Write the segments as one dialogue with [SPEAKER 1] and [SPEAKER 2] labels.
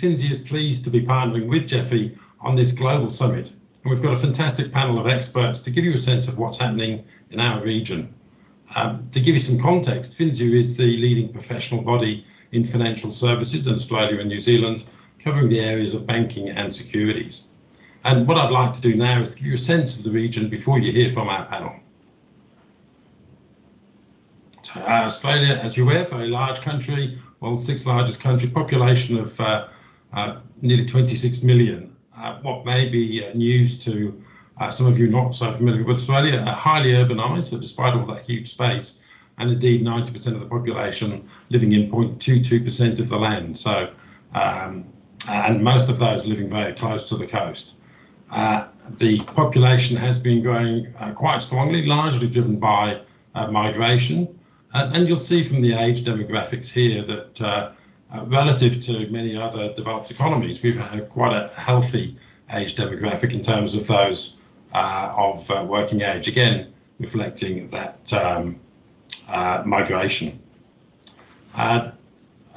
[SPEAKER 1] FINSIA is pleased to be partnering with Jeffy on this global summit, and we've got a fantastic panel of experts to give you a sense of what's happening in our region. To give you some context, FINSIA is the leading professional body in financial services in Australia and New Zealand, covering the areas of banking and securities. And what I'd like to do now is to give you a sense of the region before you hear from our panel. So, Australia, as you're aware, very large country, well, the sixth largest country, population of nearly 26 million. What may be news to some of you not so familiar with Australia, highly urbanised, so despite all that huge space, and indeed 90% of the population living in 0.22% of the land. So, and most of those living very close to the coast. The population has been growing quite strongly, largely driven by migration. And you'll see from the age demographics here that relative to many other developed economies, we've had quite a healthy age demographic in terms of those of working age, again, reflecting that migration. A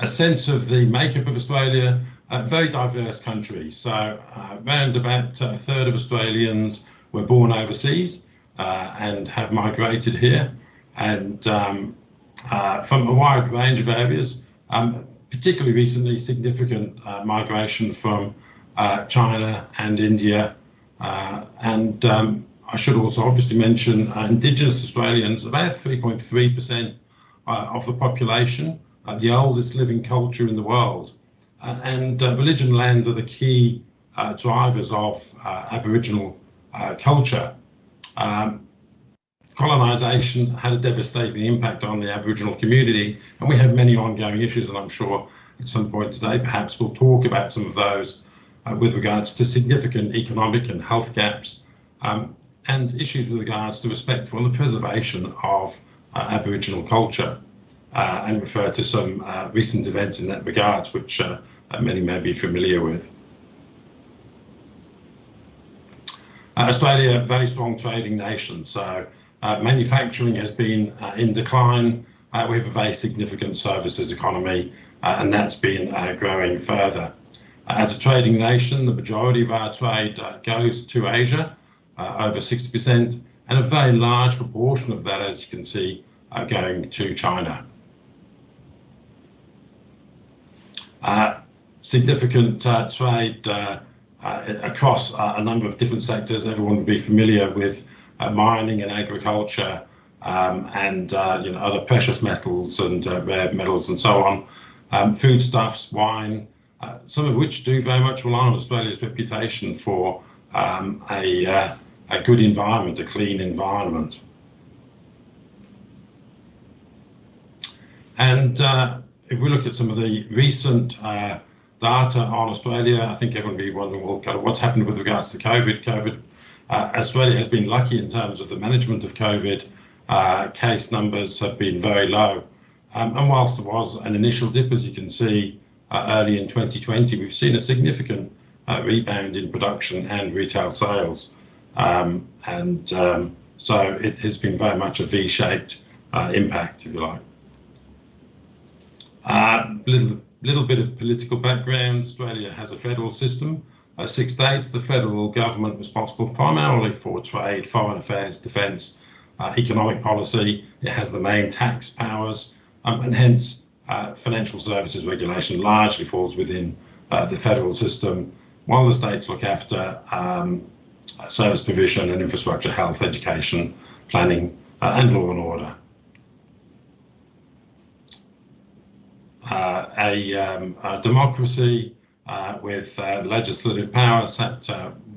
[SPEAKER 1] sense of the makeup of Australia, a very diverse country. So around about a third of Australians were born overseas and have migrated here. And from a wide range of areas, particularly recently significant migration from China and India. I should also obviously mention Indigenous Australians, about 3.3% of the population, the oldest living culture in the world. Religion and land are the key drivers of Aboriginal culture. Colonisation had a devastating impact on the Aboriginal community, and we have many ongoing issues, and I'm sure at some point today perhaps we'll talk about some of those with regards to significant economic and health gaps, and issues with regards to respect for and the preservation of Aboriginal culture, and refer to some recent events in that regard, which many may be familiar with. Australia, a very strong trading nation, so manufacturing has been in decline. We have a very significant services economy, and that's been growing further. As a trading nation, the majority of our trade goes to Asia, over 60%, and a very large proportion of that, as you can see, going to China. Significant trade across a number of different sectors. Everyone would be familiar with mining and agriculture, and other precious metals and rare metals and so on. Foodstuffs, wine, some of which do very much rely on Australia's reputation for a good environment, a clean environment. And if we look at some of the recent data on Australia, I think everyone will be wondering, well, kind of what's happened with regards to COVID. Australia has been lucky in terms of the management of COVID. Case numbers have been very low. And whilst there was an initial dip, as you can see, early in 2020, we've seen a significant rebound in production and retail sales. So it has been very much a V-shaped impact, if you like. Little bit of political background. Australia has a federal system, 6 states, the federal government responsible primarily for trade, foreign affairs, defence, economic policy. It has the main tax powers, and hence financial services regulation largely falls within the federal system, while the states look after service provision and infrastructure, health, education, planning, and law and order. A democracy with legislative power set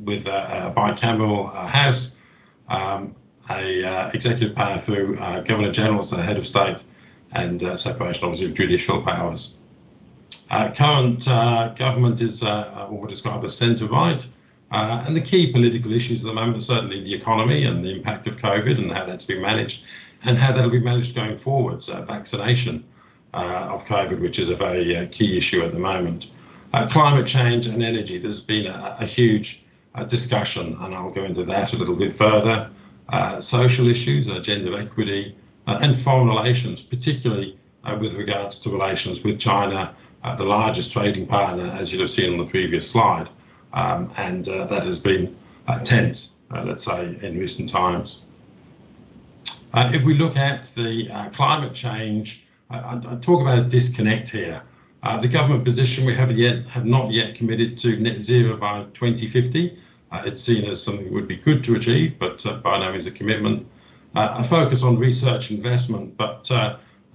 [SPEAKER 1] with a bicameral house, executive power through Governor General as the head of state, and separation obviously of judicial powers. Current government is what we describe as centre-right, and the key political issues at the moment are certainly the economy and the impact of COVID and how that's been managed, and how that'll be managed going forwards. Vaccination of COVID, which is a very key issue at the moment. Climate change and energy, there's been a huge discussion, and I'll go into that a little bit further. Social issues, gender equity, and foreign relations, particularly with regards to relations with China, the largest trading partner, as you'd have seen on the previous slide, and that has been tense, let's say, in recent times. If we look at the climate change, I talk about a disconnect here. The government position, we have not yet committed to net zero by 2050. It's seen as something that would be good to achieve, but by no means a commitment. A focus on research investment, but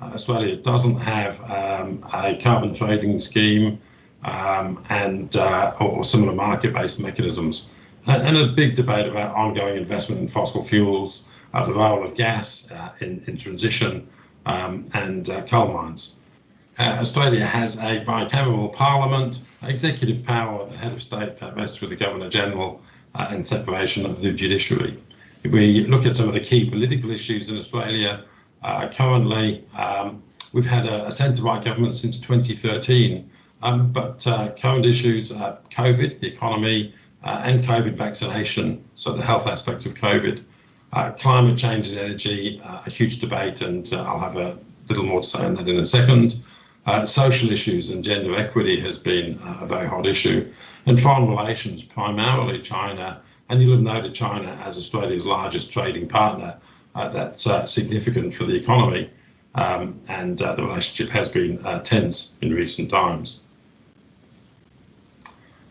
[SPEAKER 1] Australia doesn't have a carbon trading scheme or similar market-based mechanisms. And a big debate about ongoing investment in fossil fuels, the role of gas in transition, and coal mines. Australia has a bicameral parliament, executive power, the head of state rests with the Governor-General, and separation of the judiciary. If we look at some of the key political issues in Australia, currently we've had a centre-right government since 2013, but current issues, COVID, the economy, and COVID vaccination, so the health aspects of COVID, climate change and energy, a huge debate, and I'll have a little more to say on that in a second. Social issues and gender equity has been a very hot issue, and foreign relations, primarily China, and you'll have noted China as Australia's largest trading partner. That's significant for the economy, and the relationship has been tense in recent times.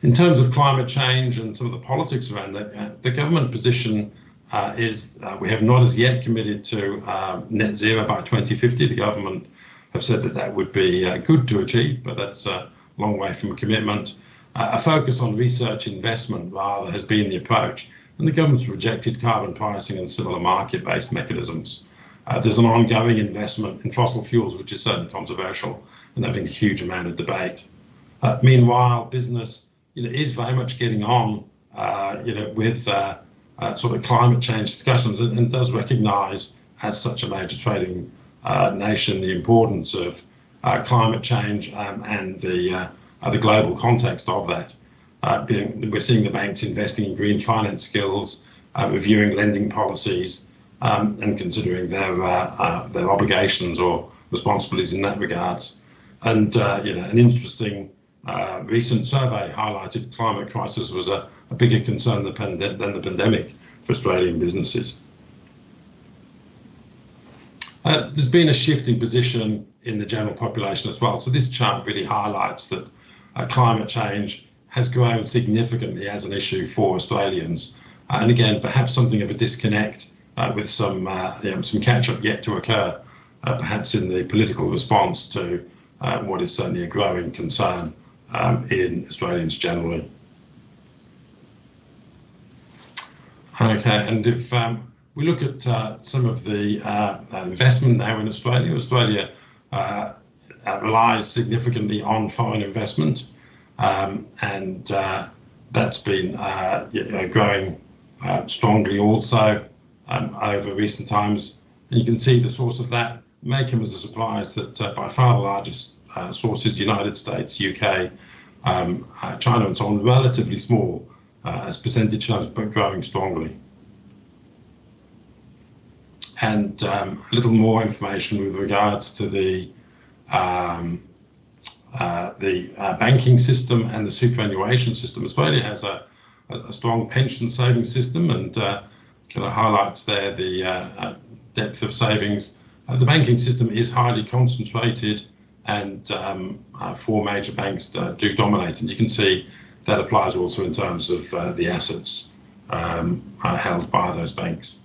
[SPEAKER 1] In terms of climate change and some of the politics around that, the government position is we have not as yet committed to net zero by 2050. The government have said that that would be good to achieve, but that's a long way from a commitment. A focus on research investment rather has been the approach, and the government's rejected carbon pricing and similar market-based mechanisms. There's an ongoing investment in fossil fuels, which is certainly controversial and having a huge amount of debate. Meanwhile, business is very much getting on with sort of climate change discussions, and does recognise, as such a major trading nation, the importance of climate change and the global context of that. We're seeing the banks investing in green finance skills, reviewing lending policies, and considering their obligations or responsibilities in that regards. And an interesting recent survey highlighted climate crisis was a bigger concern than the pandemic for Australian businesses. There's been a shifting position in the general population as well. So this chart really highlights that climate change has grown significantly as an issue for Australians. And again, perhaps something of a disconnect with some catch-up yet to occur, perhaps in the political response to what is certainly a growing concern in Australians generally. Okay, and if we look at some of the investment now in Australia, Australia relies significantly on foreign investment, and that's been growing strongly also over recent times. And you can see the source of that may come as a surprise that by far the largest sources, United States, UK, China and so on, relatively small as percentage terms, but growing strongly. And a little more information with regards to the banking system and the superannuation system. Australia has a strong pension savings system, and kind of highlights there the depth of savings. The banking system is highly concentrated, and 4 major banks do dominate, and you can see that applies also in terms of the assets held by those banks.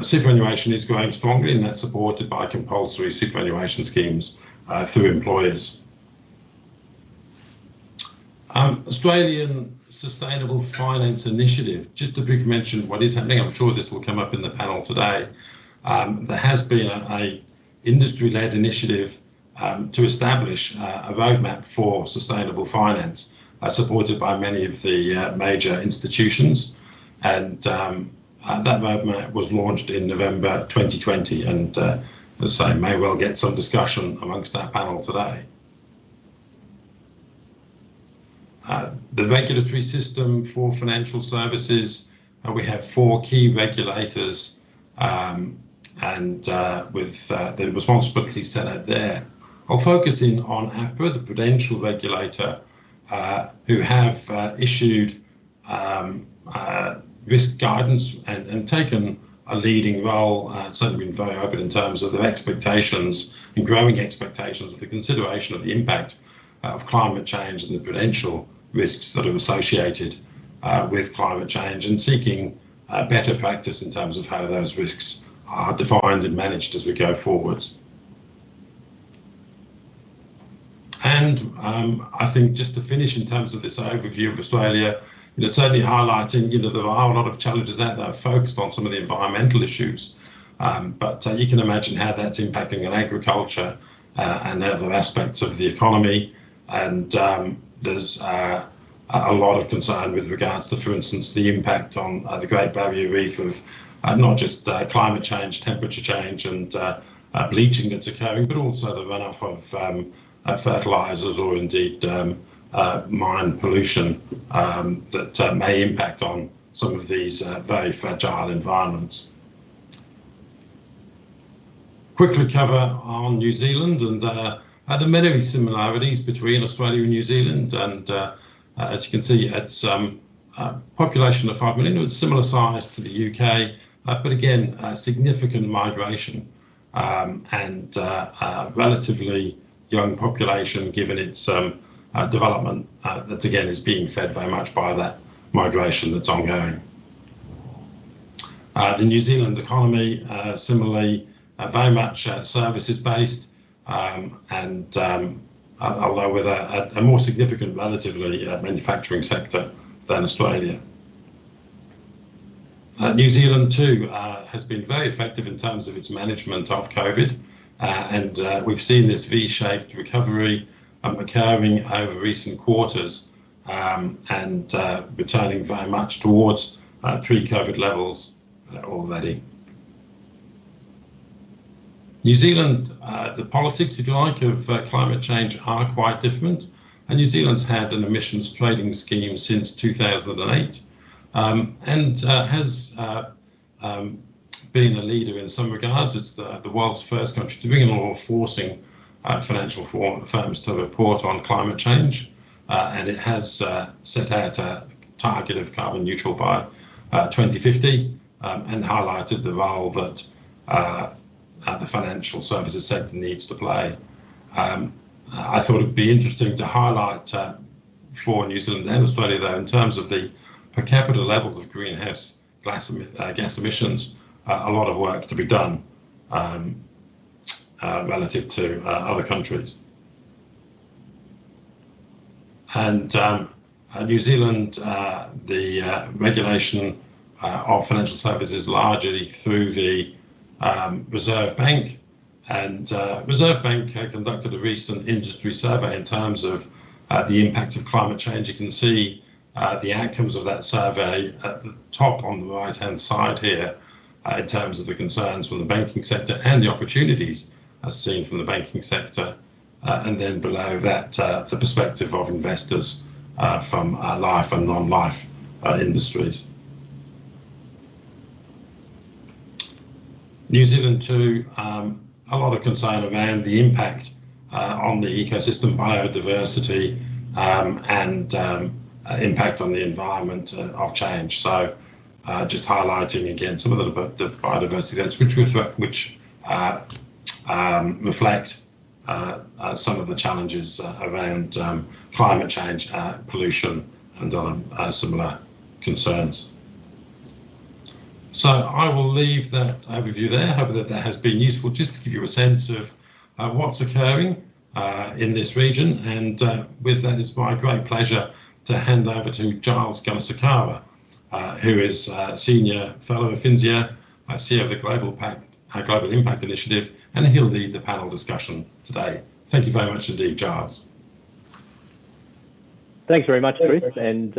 [SPEAKER 1] Superannuation is growing strongly, and that's supported by compulsory superannuation schemes through employers. Australian Sustainable Finance Initiative, just to briefly mention what is happening, I'm sure this will come up in the panel today. There has been a industry-led initiative to establish a roadmap for sustainable finance, supported by many of the major institutions, and that roadmap was launched in November 2020, and as I say, may well get some discussion amongst our panel today. The regulatory system for financial services, we have 4 key regulators, and with the responsibility set out there I'll focus in on APRA, the prudential regulator, who have issued risk guidance and taken a leading role. Certainly been very open in terms of their expectations and growing expectations of the consideration of the impact of climate change and the prudential risks that are associated with climate change, and seeking better practice in terms of how those risks are defined and managed as we go forwards. And I think just to finish in terms of this overview of Australia, certainly highlighting, there are a lot of challenges out there focused on some of the environmental issues, but you can imagine how that's impacting on agriculture and other aspects of the economy. And there's a lot of concern with regards to, for instance, the impact on the Great Barrier Reef of not just climate change, temperature change and bleaching that's occurring, but also the runoff of fertilisers or indeed mine pollution that may impact on some of these very fragile environments. Quickly cover on New Zealand and the many similarities between Australia and New Zealand, and as you can see, it's population of 5 million, it's similar size to the UK, but again, significant migration and relatively young population given its development that again is being fed very much by that migration that's ongoing. The New Zealand economy similarly very much services based, and although with a more significant relatively manufacturing sector than Australia. New Zealand too has been very effective in terms of its management of COVID, and we've seen this V-shaped recovery occurring over recent quarters and returning very much towards pre-COVID levels already. New Zealand, the politics, if you like, of climate change are quite different, and New Zealand's had an emissions trading scheme since 2008 and has been a leader in some regards. It's the world's first country to bring in law forcing financial firms to report on climate change, and it has set out a target of carbon neutral by 2050 and highlighted the role that the financial services sector needs to play. I thought it'd be interesting to highlight for New Zealand and Australia, though, in terms of the per capita levels of greenhouse gas emissions, a lot of work to be done relative to other countries. And New Zealand, the regulation of financial services largely through the Reserve Bank, and Reserve Bank conducted a recent industry survey in terms of the impact of climate change. You can see the outcomes of that survey at the top on the right hand side here in terms of the concerns from the banking sector and the opportunities as seen from the banking sector, and then below that the perspective of investors from life and non-life industries. New Zealand too, a lot of concern around the impact on the ecosystem, biodiversity, and impact on the environment of change. So just highlighting again some of the biodiversity events which reflect some of the challenges around climate change, pollution, and other similar concerns. So I will leave that overview there. I hope that has been useful just to give you a sense of what's occurring in this region. And with that, it's my great pleasure to hand over to Giles Gunesekera, who is Senior Fellow of FINSIA, CEO of the Global Impact Initiative, and he'll lead the panel discussion today. Thank you very much indeed, Giles.
[SPEAKER 2] Thanks very much, Chris, and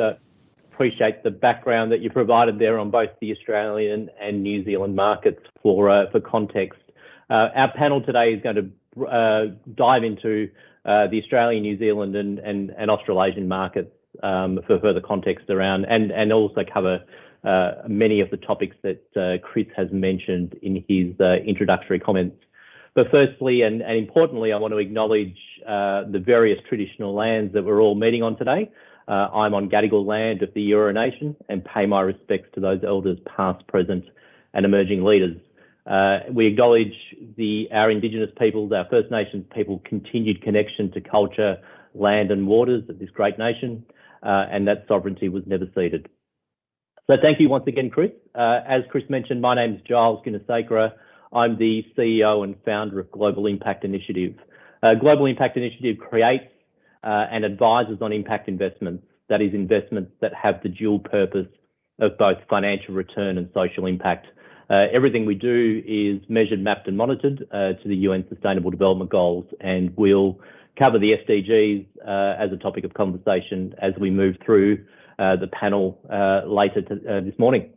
[SPEAKER 2] appreciate the background that you provided there on both the Australian and New Zealand markets for context. Our panel today is going to dive into the Australian, New Zealand and Australasian markets for further context around, and also cover many of the topics that Chris has mentioned in his introductory comments. But firstly, and importantly, I want to acknowledge the various traditional lands that we're all meeting on today. I'm on Gadigal land of the Eora Nation and pay my respects to those elders past, present and emerging leaders. We acknowledge our Indigenous peoples, our First Nations people, continued connection to culture, land and waters of this great nation, and that sovereignty was never ceded. So thank you once again, Chris. As Chris mentioned, my name is Giles Gunesekera. I'm the CEO and founder of Global Impact Initiative. Global Impact Initiative creates and advises on impact investments, that is, investments that have the dual purpose of both financial return and social impact. Everything we do is measured, mapped and monitored to the UN Sustainable Development Goals, and we'll cover the Sdgs as a topic of conversation as we move through the panel later this morning.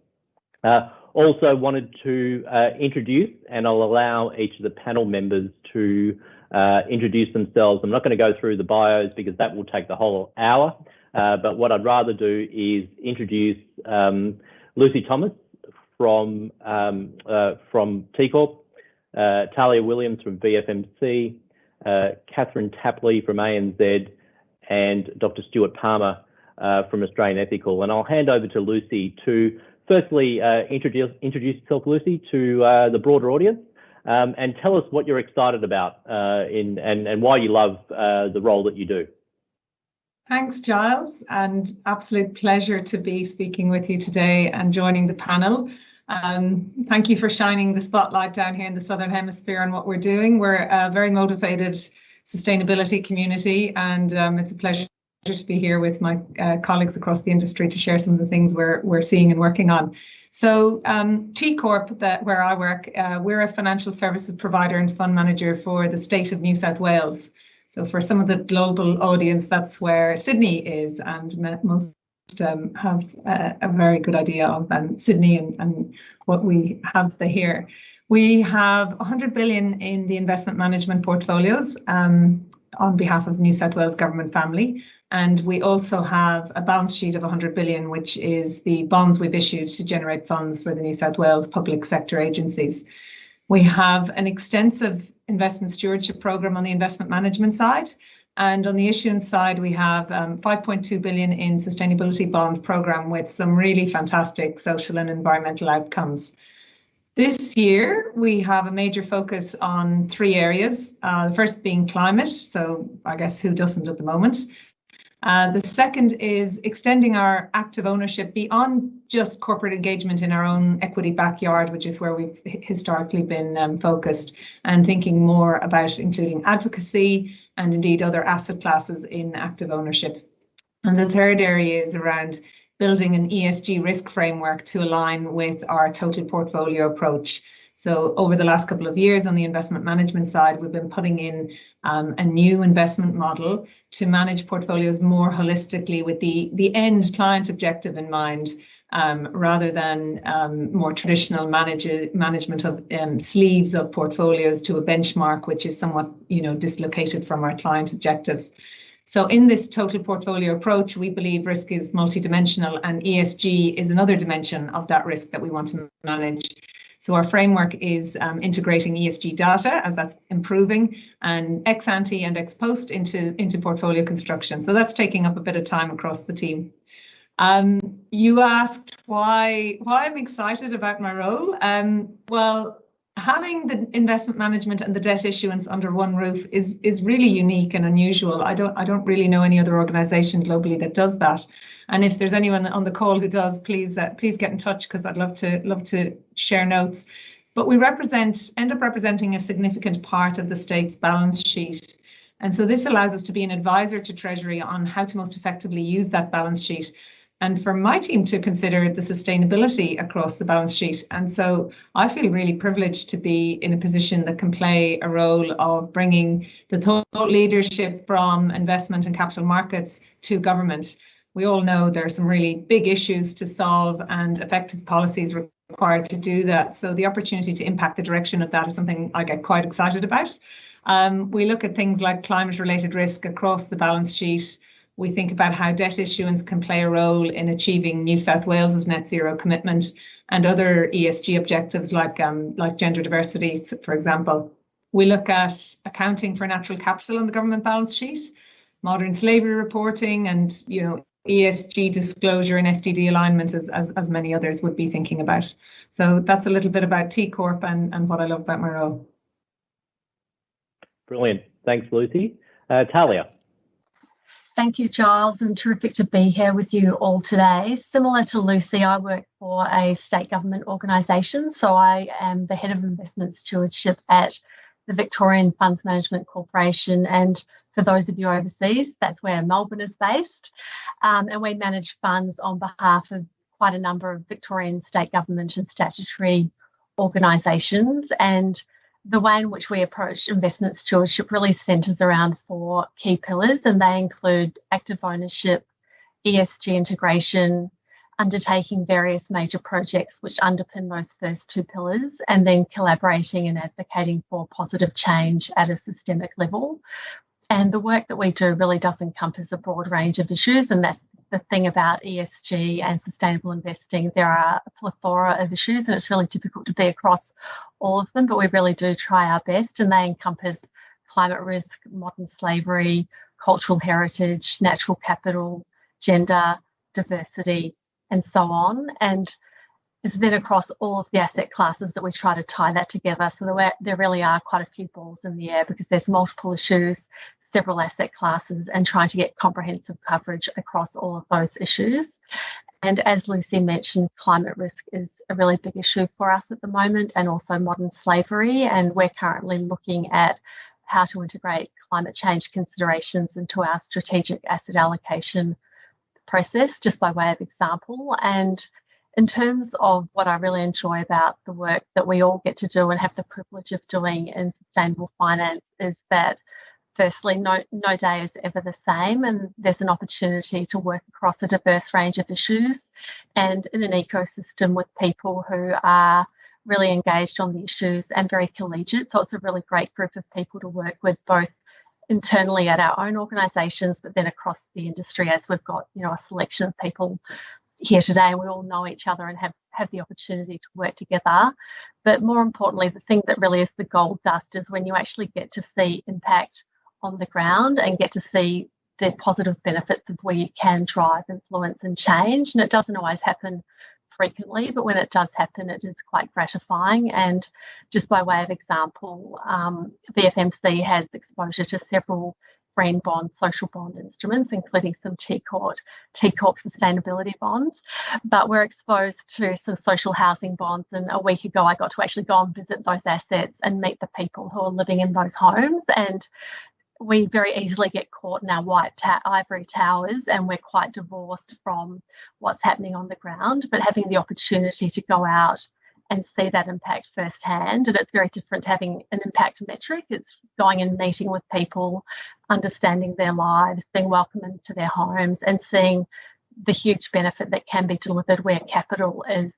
[SPEAKER 2] Also wanted to introduce, and I'll allow each of the panel members to introduce themselves. I'm not going to go through the bios because that will take the whole hour, but what I'd rather do is introduce Lucy Thomas from T Corp, Talieh Williams from VFMC, Katherine Tapley from ANZ, and Dr. Stuart Palmer from Australian Ethical. And I'll hand over to Lucy to firstly introduce yourself, Lucy, to the broader audience, and tell us what you're excited about and why you love the role that you do.
[SPEAKER 3] Thanks, Giles, and absolute pleasure to be speaking with you today and joining the panel. Thank you for shining the spotlight down here in the Southern Hemisphere on what we're doing. We're a very motivated sustainability community, and it's a pleasure to be here with my colleagues across the industry to share some of the things we're seeing and working on. So T Corp, where I work, we're a financial services provider and fund manager for the state of New South Wales. So for some of the global audience, that's where Sydney is, and most have a very good idea of Sydney and what we have here. We have 100 billion in the investment management portfolios on behalf of the New South Wales government family. And we also have a balance sheet of 100 billion, which is the bonds we've issued to generate funds for the New South Wales public sector agencies. We have an extensive investment stewardship program on the investment management side. And on the issuance side, we have 5.2 billion in sustainability bond program with some really fantastic social and environmental outcomes. This year, we have a major focus on 3 areas. The first being climate. So I guess who doesn't at the moment? The second is extending our active ownership beyond just corporate engagement in our own equity backyard, which is where we've historically been focused, and thinking more about including advocacy and indeed other asset classes in active ownership. And the third area is around building an ESG risk framework to align with our total portfolio approach. So over the last couple of years on the investment management side, we've been putting in a new investment model to manage portfolios more holistically with the end client objective in mind, rather than more traditional management of sleeves of portfolios to a benchmark, which is somewhat, dislocated from our client objectives. So in this total portfolio approach, we believe risk is multidimensional, and ESG is another dimension of that risk that we want to manage. So our framework is integrating ESG data as that's improving, and ex ante and ex post into portfolio construction. So that's taking up a bit of time across the team. You asked why I'm excited about my role. Well, having the investment management and the debt issuance under one roof is really unique and unusual. I don't really know any other organisation globally that does that. And if there's anyone on the call who does, please get in touch, because I'd love to share notes. But we end up representing a significant part of the state's balance sheet. And so this allows us to be an advisor to Treasury on how to most effectively use that balance sheet, and for my team to consider the sustainability across the balance sheet. And so I feel really privileged to be in a position that can play a role of bringing the thought leadership from investment and capital markets to government. We all know there are some really big issues to solve and effective policies required to do that. So the opportunity to impact the direction of that is something I get quite excited about. We look at things like climate-related risk across the balance sheet. We think about how debt issuance can play a role in achieving New South Wales's net zero commitment and other ESG objectives like gender diversity, for example. We look at accounting for natural capital on the government balance sheet, modern slavery reporting, and ESG disclosure and SDG alignment, as many others would be thinking about. So that's a little bit about T Corp and what I love about my role.
[SPEAKER 2] Brilliant. Thanks, Lucy. Talieh.
[SPEAKER 4] Thank you, Giles, and terrific to be here with you all today. Similar to Lucy, I work for a state government organisation, so I am the Head of Investment Stewardship at the Victorian Funds Management Corporation, and for those of you overseas, that's where Melbourne is based, and we manage funds on behalf of quite a number of Victorian state government and statutory organisations, and the way in which we approach investment stewardship really centres around 4 key pillars, and they include active ownership, ESG integration, undertaking various major projects which underpin those first 2 pillars, and then collaborating and advocating for positive change at a systemic level. And the work that we do really does encompass a broad range of issues, and that's the thing about ESG and sustainable investing. There are a plethora of issues, and it's really difficult to be across all of them, but we really do try our best, and they encompass climate risk, modern slavery, cultural heritage, natural capital, gender, diversity, and so on. And it's then across all of the asset classes that we try to tie that together. So there really are quite a few balls in the air because there's multiple issues, several asset classes, and trying to get comprehensive coverage across all of those issues. And as Lucy mentioned, climate risk is a really big issue for us at the moment, and also modern slavery. And we're currently looking at how to integrate climate change considerations into our strategic asset allocation process, just by way of example. And in terms of what I really enjoy about the work that we all get to do and have the privilege of doing in sustainable finance is that firstly, no day is ever the same, and there's an opportunity to work across a diverse range of issues and in an ecosystem with people who are really engaged on the issues and very collegiate. So it's a really great group of people to work with, both internally at our own organisations, but then across the industry, as we've got a selection of people here today, and we all know each other and have the opportunity to work together. But more importantly, the thing that really is the gold dust is when you actually get to see impact on the ground and get to see the positive benefits of where you can drive influence and change. And it doesn't always happen frequently, but when it does happen, it is quite gratifying. And just by way of example, VFMC has exposure to several green bond, social bond instruments, including some T Corp sustainability bonds. But we're exposed to some social housing bonds, and a week ago I got to actually go and visit those assets and meet the people who are living in those homes. And we very easily get caught in our white ivory towers, and we're quite divorced from what's happening on the ground. But having the opportunity to go out and see that impact firsthand, and it's very different to having an impact metric. It's going and meeting with people, understanding their lives, being welcomed into their homes, and seeing the huge benefit that can be delivered where capital is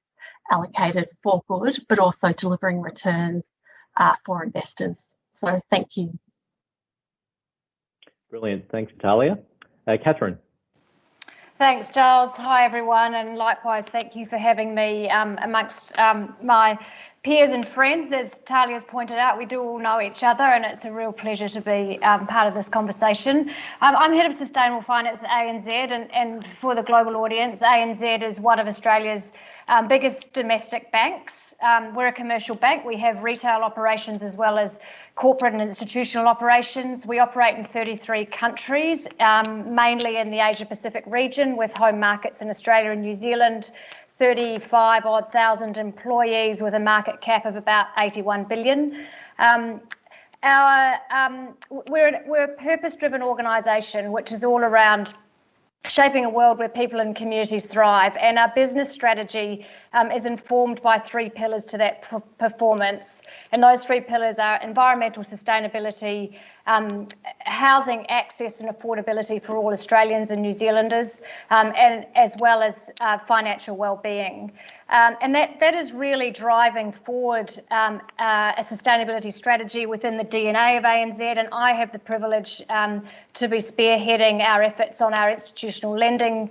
[SPEAKER 4] allocated for good, but also delivering returns for investors. So thank you.
[SPEAKER 2] Brilliant. Thanks, Talieh. Katherine.
[SPEAKER 5] Thanks, Giles. Hi, everyone. And likewise, thank you for having me amongst my peers and friends. As Talieh has pointed out, we do all know each other, and it's a real pleasure to be part of this conversation. I'm Head of Sustainable Finance at ANZ, and for the global audience, ANZ is one of Australia's biggest domestic banks. We're a commercial bank. We have retail operations as well as corporate and institutional operations. We operate in 33 countries, mainly in the Asia Pacific region, with home markets in Australia and New Zealand, 35,000 employees with a market cap of about 81 billion. We're a purpose-driven organisation, which is all around shaping a world where people and communities thrive, and our business strategy is informed by 3 pillars to that performance, and those 3 pillars are environmental sustainability, housing access and affordability for all Australians and New Zealanders, and as well as financial well-being. And that is really driving forward a sustainability strategy within the DNA of ANZ, and I have the privilege to be spearheading our efforts on our institutional lending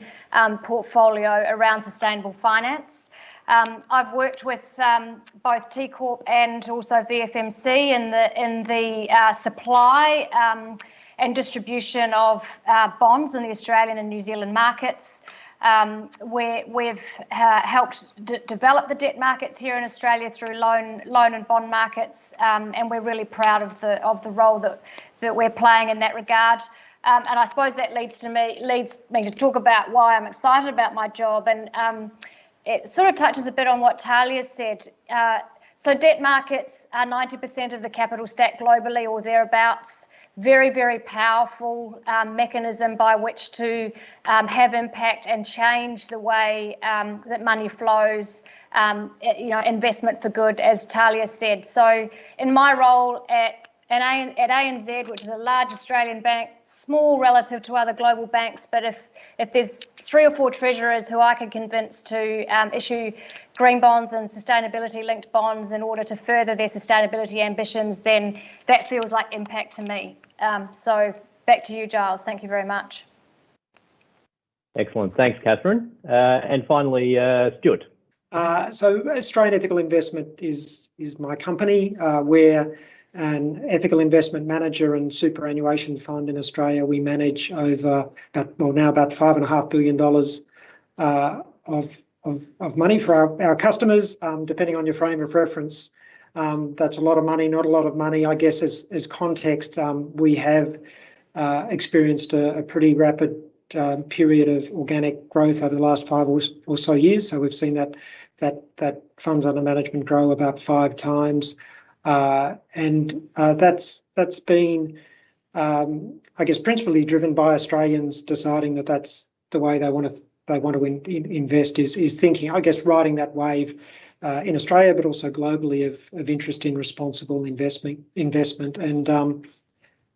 [SPEAKER 5] portfolio around sustainable finance. I've worked with both T Corp and also VFMC in the supply and distribution of bonds in the Australian and New Zealand markets. We've helped develop the debt markets here in Australia through loan and bond markets, and we're really proud of the role that we're playing in that regard. And I suppose that leads me to talk about why I'm excited about my job, and it sort of touches a bit on what Talieh said. So debt markets are 90% of the capital stack globally or thereabouts. Very, very powerful mechanism by which to have impact and change the way that money flows, investment for good, as Talieh said. So in my role at ANZ, which is a large Australian bank, small relative to other global banks, but if there's 3 or 4 treasurers who I can convince to issue green bonds and sustainability-linked bonds in order to further their sustainability ambitions, then that feels like impact to me. So back to you, Giles. Thank you very much.
[SPEAKER 2] Excellent. Thanks, Katherine. And finally, Stuart.
[SPEAKER 6] So Australian Ethical Investment is my company. We're an ethical investment manager and superannuation fund in Australia. We manage over about $5.5 billion of money for our customers, depending on your frame of reference. That's a lot of money, not a lot of money. I guess as context, we have experienced a pretty rapid period of organic growth over the last 5 or so years. So we've seen that funds under management grow about 5 times. And that's been, I guess, principally driven by Australians deciding that that's the way they want to invest, is thinking, I guess, riding that wave in Australia, but also globally of interest in responsible investment. And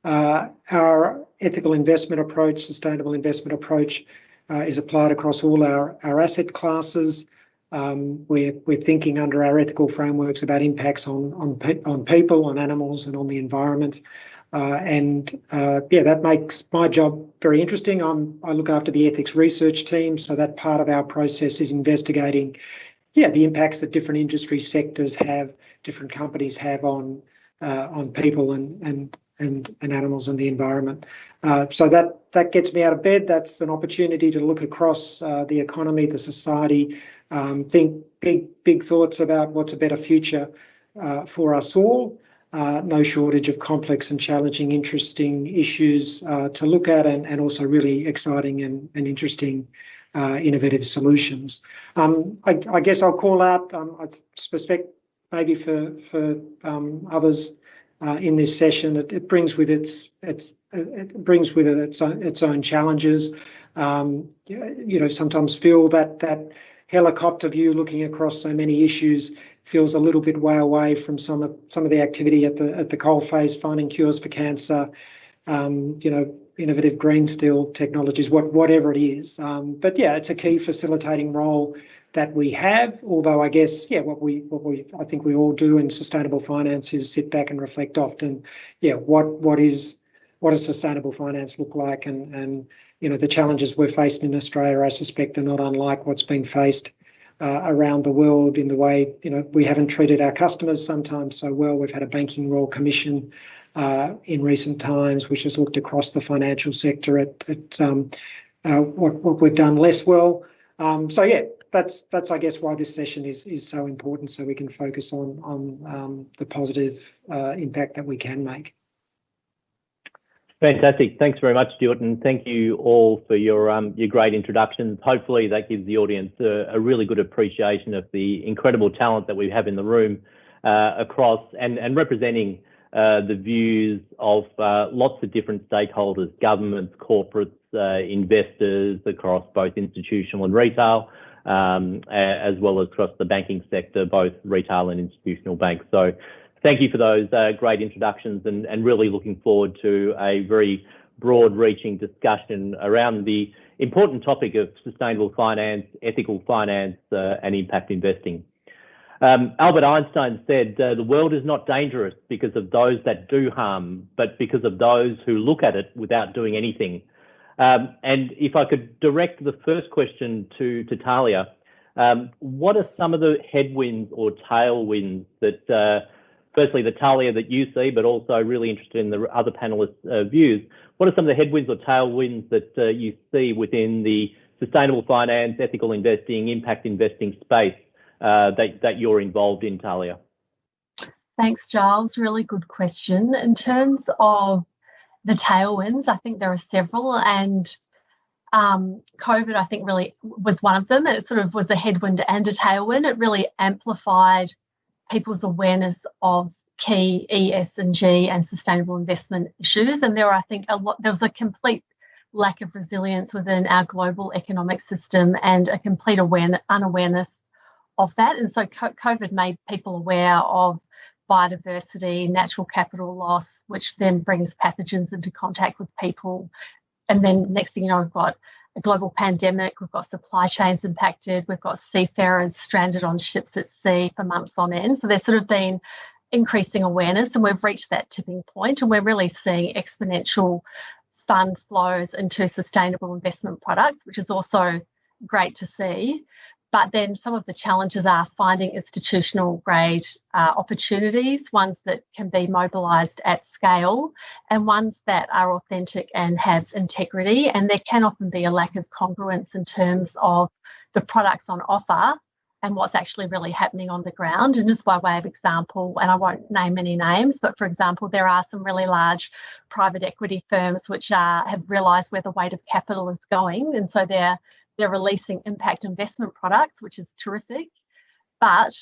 [SPEAKER 6] our ethical investment approach, sustainable investment approach, is applied across all our asset classes. We're thinking under our ethical frameworks about impacts on people, on animals, and on the environment. That makes my job very interesting. I look after the ethics research team, so that part of our process is investigating, the impacts that different industry sectors have, different companies have on people and animals and the environment. So that gets me out of bed. That's an opportunity to look across the economy, the society, think big thoughts about what's a better future for us all. No shortage of complex and challenging, interesting issues to look at, and also really exciting and interesting innovative solutions. I guess I'll call out, I suspect maybe for others in this session, it brings with its own challenges. Sometimes feel that helicopter view looking across so many issues feels a little bit way away from some of the activity at the coalface, finding cures for cancer, innovative green steel technologies, whatever it is. But it's a key facilitating role that we have. Although I guess I think we all do in sustainable finance is sit back and reflect often. What does sustainable finance look like? And the challenges we're faced in Australia, I suspect, are not unlike what's been faced around the world in the way, we haven't treated our customers sometimes so well. We've had a Banking Royal Commission in recent times, which has looked across the financial sector at what we've done less well. That's I guess why this session is so important, so we can focus on the positive impact that we can make.
[SPEAKER 2] Fantastic. Thanks very much, Stuart, and thank you all for your great introductions. Hopefully that gives the audience a really good appreciation of the incredible talent that we have in the room across and representing the views of lots of different stakeholders, governments, corporates, investors across both institutional and retail, as well as across the banking sector, both retail and institutional banks. So thank you for those great introductions, and really looking forward to a very broad-reaching discussion around the important topic of sustainable finance, ethical finance, and impact investing. Albert Einstein said, the world is not dangerous because of those that do harm, but because of those who look at it without doing anything. And if I could direct the first question to Talieh, What are some of the headwinds or tailwinds that, firstly, the Talieh that you see, but also really interested in the other panelists' views? What are some of the headwinds or tailwinds that you see within the sustainable finance, ethical investing, impact investing space that you're involved in, Talieh?
[SPEAKER 4] Thanks, Giles. Really good question. In terms of the tailwinds, I think there are several, and COVID, I think, really was one of them. It sort of was a headwind and a tailwind. It really amplified people's awareness of key ESG and sustainable investment issues. And there were, I think, there was a complete lack of resilience within our global economic system and a complete unawareness of that. And so COVID made people aware of biodiversity, natural capital loss, which then brings pathogens into contact with people. And then next thing you know, we've got a global pandemic, we've got supply chains impacted, we've got seafarers stranded on ships at sea for months on end. So there's sort of been increasing awareness, and we've reached that tipping point, and we're really seeing exponential fund flows into sustainable investment products, which is also great to see. But then some of the challenges are finding institutional grade opportunities, ones that can be mobilised at scale and ones that are authentic and have integrity. And there can often be a lack of congruence in terms of the products on offer and what's actually really happening on the ground. And just by way of example, and I won't name any names, but for example, there are some really large private equity firms which have realised where the weight of capital is going. And so they're releasing impact investment products, which is terrific. But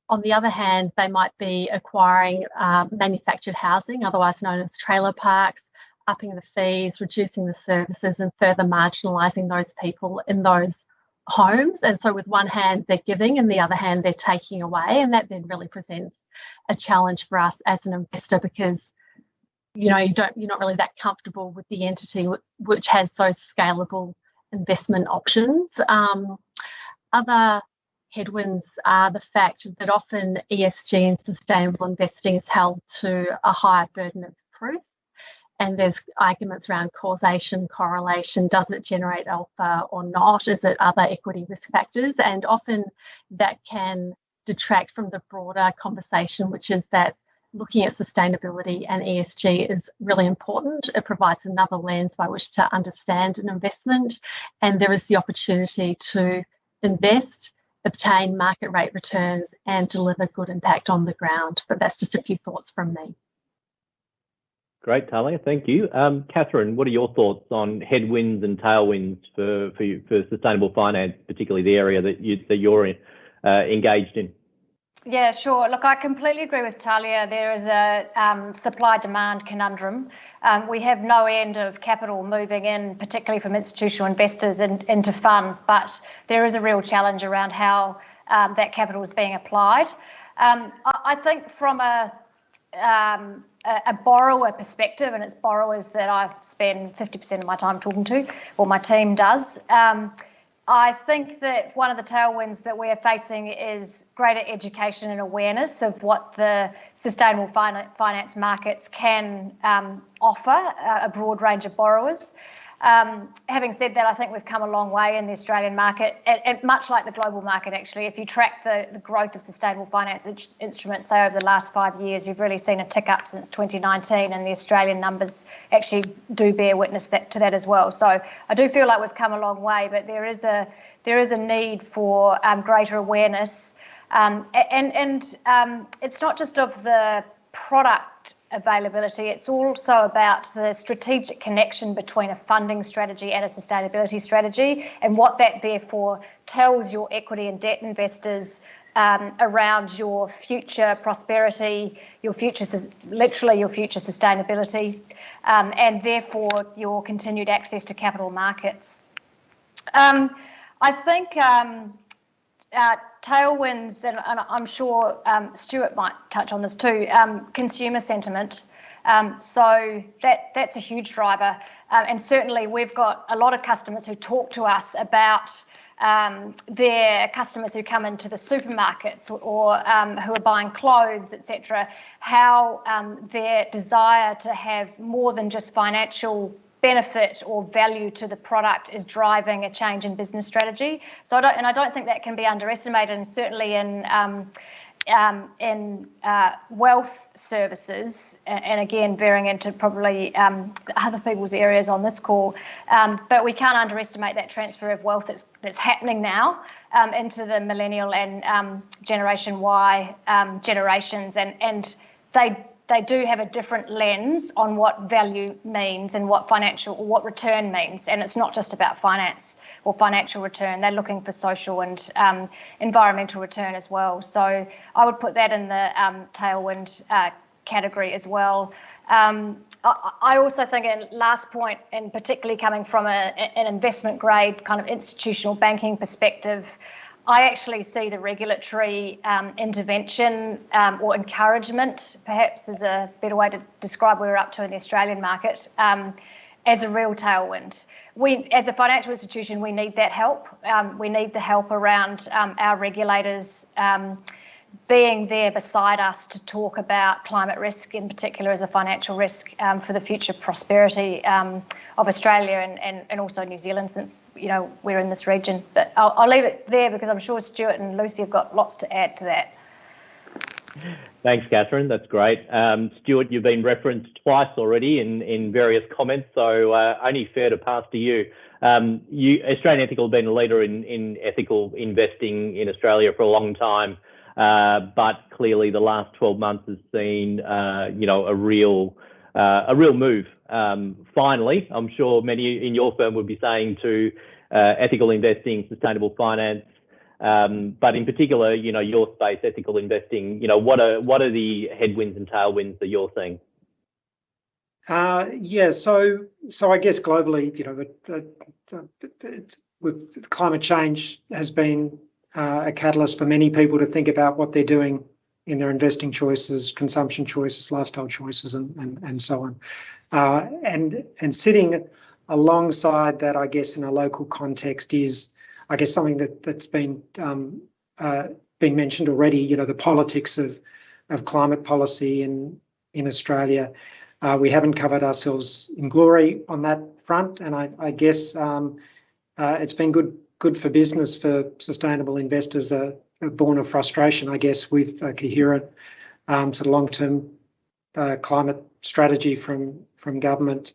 [SPEAKER 4] on the other hand, they might be acquiring manufactured housing, otherwise known as trailer parks, upping the fees, reducing the services, and further marginalising those people in those homes. And so with one hand, they're giving, and the other hand, they're taking away. And that then really presents a challenge for us as an investor, because you're not really that comfortable with the entity which has those scalable investment options. Other headwinds are the fact that often ESG and sustainable investing is held to a higher burden of proof, and there's arguments around causation, correlation, does it generate alpha or not, is it other equity risk factors, and often that can detract from the broader conversation, which is that looking at sustainability and ESG is really important. It provides another lens by which to understand an investment, and there is the opportunity to invest, obtain market rate returns, and deliver good impact on the ground. But that's just a few thoughts from me.
[SPEAKER 2] Great, Talieh, thank you. Katherine, what are your thoughts on headwinds and tailwinds for sustainable finance, particularly the area that you're engaged in?
[SPEAKER 5] Yeah, sure. Look, I completely agree with Talieh. There is a supply-demand conundrum. We have no end of capital moving in, particularly from institutional investors into funds, but there is a real challenge around how that capital is being applied. I think from a borrower perspective, and it's borrowers that I spend 50% of my time talking to, or my team does, I think that one of the tailwinds that we are facing is greater education and awareness of what the sustainable finance markets can offer a broad range of borrowers. Having said that, I think we've come a long way in the Australian market, and much like the global market, actually. If you track the growth of sustainable finance instruments, say over the last 5 years, you've really seen a tick up since 2019, and the Australian numbers actually do bear witness to that as well. So I do feel like we've come a long way, but there is a need for greater awareness, and it's not just of the product availability, it's also about the strategic connection between a funding strategy and a sustainability strategy, and what that therefore tells your equity and debt investors around your future prosperity, your future sustainability, and therefore your continued access to capital markets. I think tailwinds, and I'm sure Stuart might touch on this too, consumer sentiment. So that's a huge driver. And certainly we've got a lot of customers who talk to us about their customers who come into the supermarkets or who are buying clothes, etc., how their desire to have more than just financial benefit or value to the product is driving a change in business strategy. So I don't think that can be underestimated, and certainly in wealth services, and again veering into probably other people's areas on this call, but we can't underestimate that transfer of wealth that's happening now into the millennial and Generation Y generations, and they do have a different lens on what value means and what financial or what return means, and it's not just about finance or financial return. They're looking for social and environmental return as well. So I would put that in the tailwind category as well. I also think, and last point, and particularly coming from an investment grade kind of institutional banking perspective, I actually see the regulatory intervention or encouragement, perhaps is a better way to describe where we're up to in the Australian market, as a real tailwind. We, as a financial institution, we need that help. We need the help around our regulators being there beside us to talk about climate risk, in particular as a financial risk for the future prosperity of Australia and also New Zealand, since we're in this region. But I'll leave it there because I'm sure Stuart and Lucy have got lots to add to that.
[SPEAKER 2] Thanks, Katherine. That's great. Stuart, you've been referenced twice already in various comments, so only fair to pass to you. Australian Ethical has been a leader in ethical investing in Australia for a long time. But clearly the last 12 months has seen, a real move. Finally, I'm sure many in your firm would be saying to ethical investing, sustainable finance, but in particular, your space, ethical investing, what are the headwinds and tailwinds that you're seeing?
[SPEAKER 6] So I guess globally, with climate change has been a catalyst for many people to think about what they're doing in their investing choices, consumption choices, lifestyle choices, and so on. And sitting alongside that, I guess, in a local context is, I guess, something that's been mentioned already. The politics of climate policy in Australia. We haven't covered ourselves in glory on that front, and I guess it's been good for business for sustainable investors, born of frustration, I guess, with a coherent sort of long-term climate strategy from government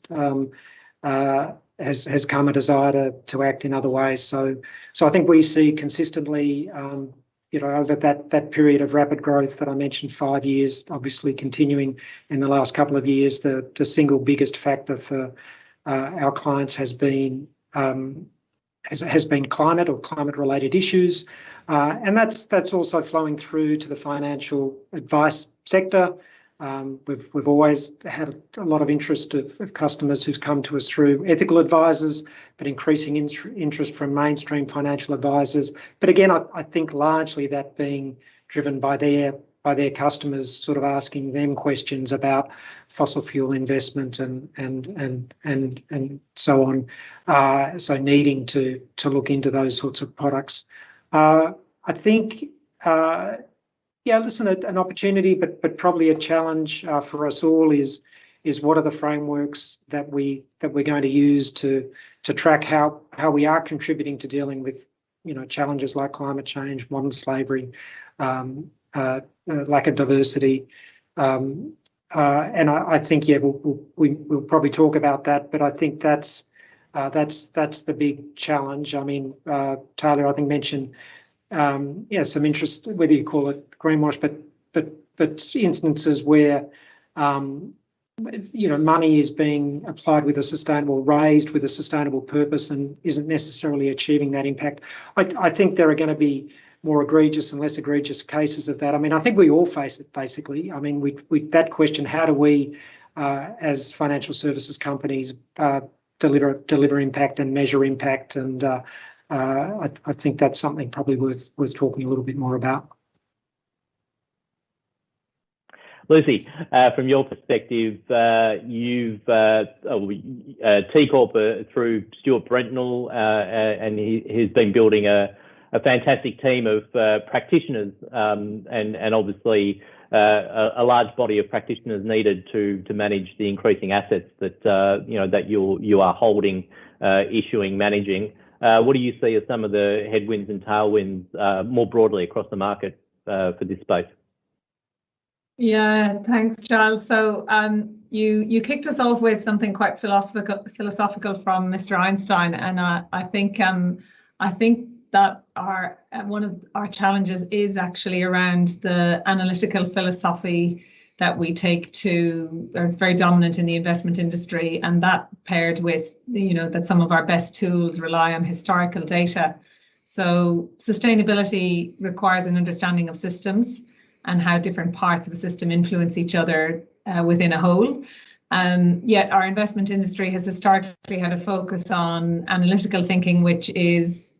[SPEAKER 6] has come a desire to act in other ways. So I think we see consistently, over that period of rapid growth that I mentioned, 5 years, obviously continuing in the last couple of years, the single biggest factor for our clients has been climate or climate-related issues, and that's also flowing through to the financial advice sector. We've always had a lot of interest of customers who've come to us through ethical advisors, but increasing interest from mainstream financial advisors. But again, I think largely that being driven by their customers sort of asking them questions about fossil fuel investment and so on. So needing to look into those sorts of products. I think, an opportunity, but probably a challenge for us all is what are the frameworks that we're going to use to track how we are contributing to dealing with challenges like climate change, modern slavery, lack of diversity, and I think we'll probably talk about that, but I think that's the big challenge. I mean, Talieh, I think, mentioned some interest, whether you call it greenwash, but instances where money is being applied with a sustainable, raised with a sustainable purpose, and isn't necessarily achieving that impact. I think there are going to be more egregious and less egregious cases of that. I mean, I think we all face it, basically. I mean, with that question, how do we, as financial services companies, deliver impact and measure impact? And I think that's something probably worth talking a little bit more about.
[SPEAKER 2] Lucy, from your perspective, you've T Corp through Stuart Brentnell, and he's been building a fantastic team of practitioners, and obviously a large body of practitioners needed to manage the increasing assets that that you are holding, issuing, managing. What do you see as some of the headwinds and tailwinds more broadly across the market for this space?
[SPEAKER 3] Yeah, thanks, Giles. So you kicked us off with something quite philosophical from Mr. Einstein, and I think that one of our challenges is actually around the analytical philosophy that we take to, or it's very dominant in the investment industry, and that paired with, that some of our best tools rely on historical data. So sustainability requires an understanding of systems and how different parts of the system influence each other within a whole. Yet our investment industry has historically had a focus on analytical thinking, which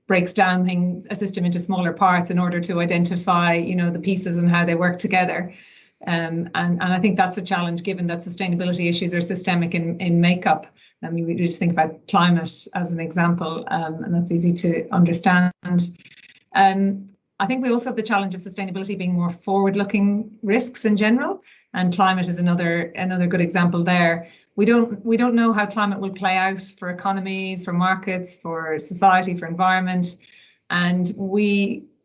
[SPEAKER 3] breaks down a system into smaller parts in order to identify, the pieces and how they work together. And I think that's a challenge, given that sustainability issues are systemic in makeup. I mean, we just think about climate as an example, and that's easy to understand. I think we also have the challenge of sustainability being more forward-looking risks in general, and climate is another good example there. We don't know how climate will play out for economies, for markets, for society, for environment,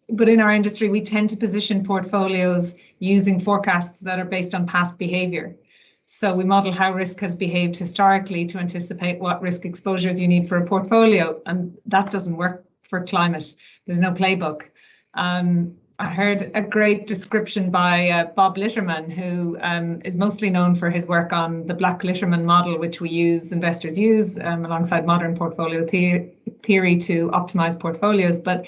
[SPEAKER 3] but in our industry, we tend to position portfolios using forecasts that are based on past behaviour. So we model how risk has behaved historically to anticipate what risk exposures you need for a portfolio, and that doesn't work for climate. There's no playbook. I heard a great description by Bob Litterman, who is mostly known for his work on the Black-Litterman model, which investors use alongside modern portfolio theory to optimize portfolios. But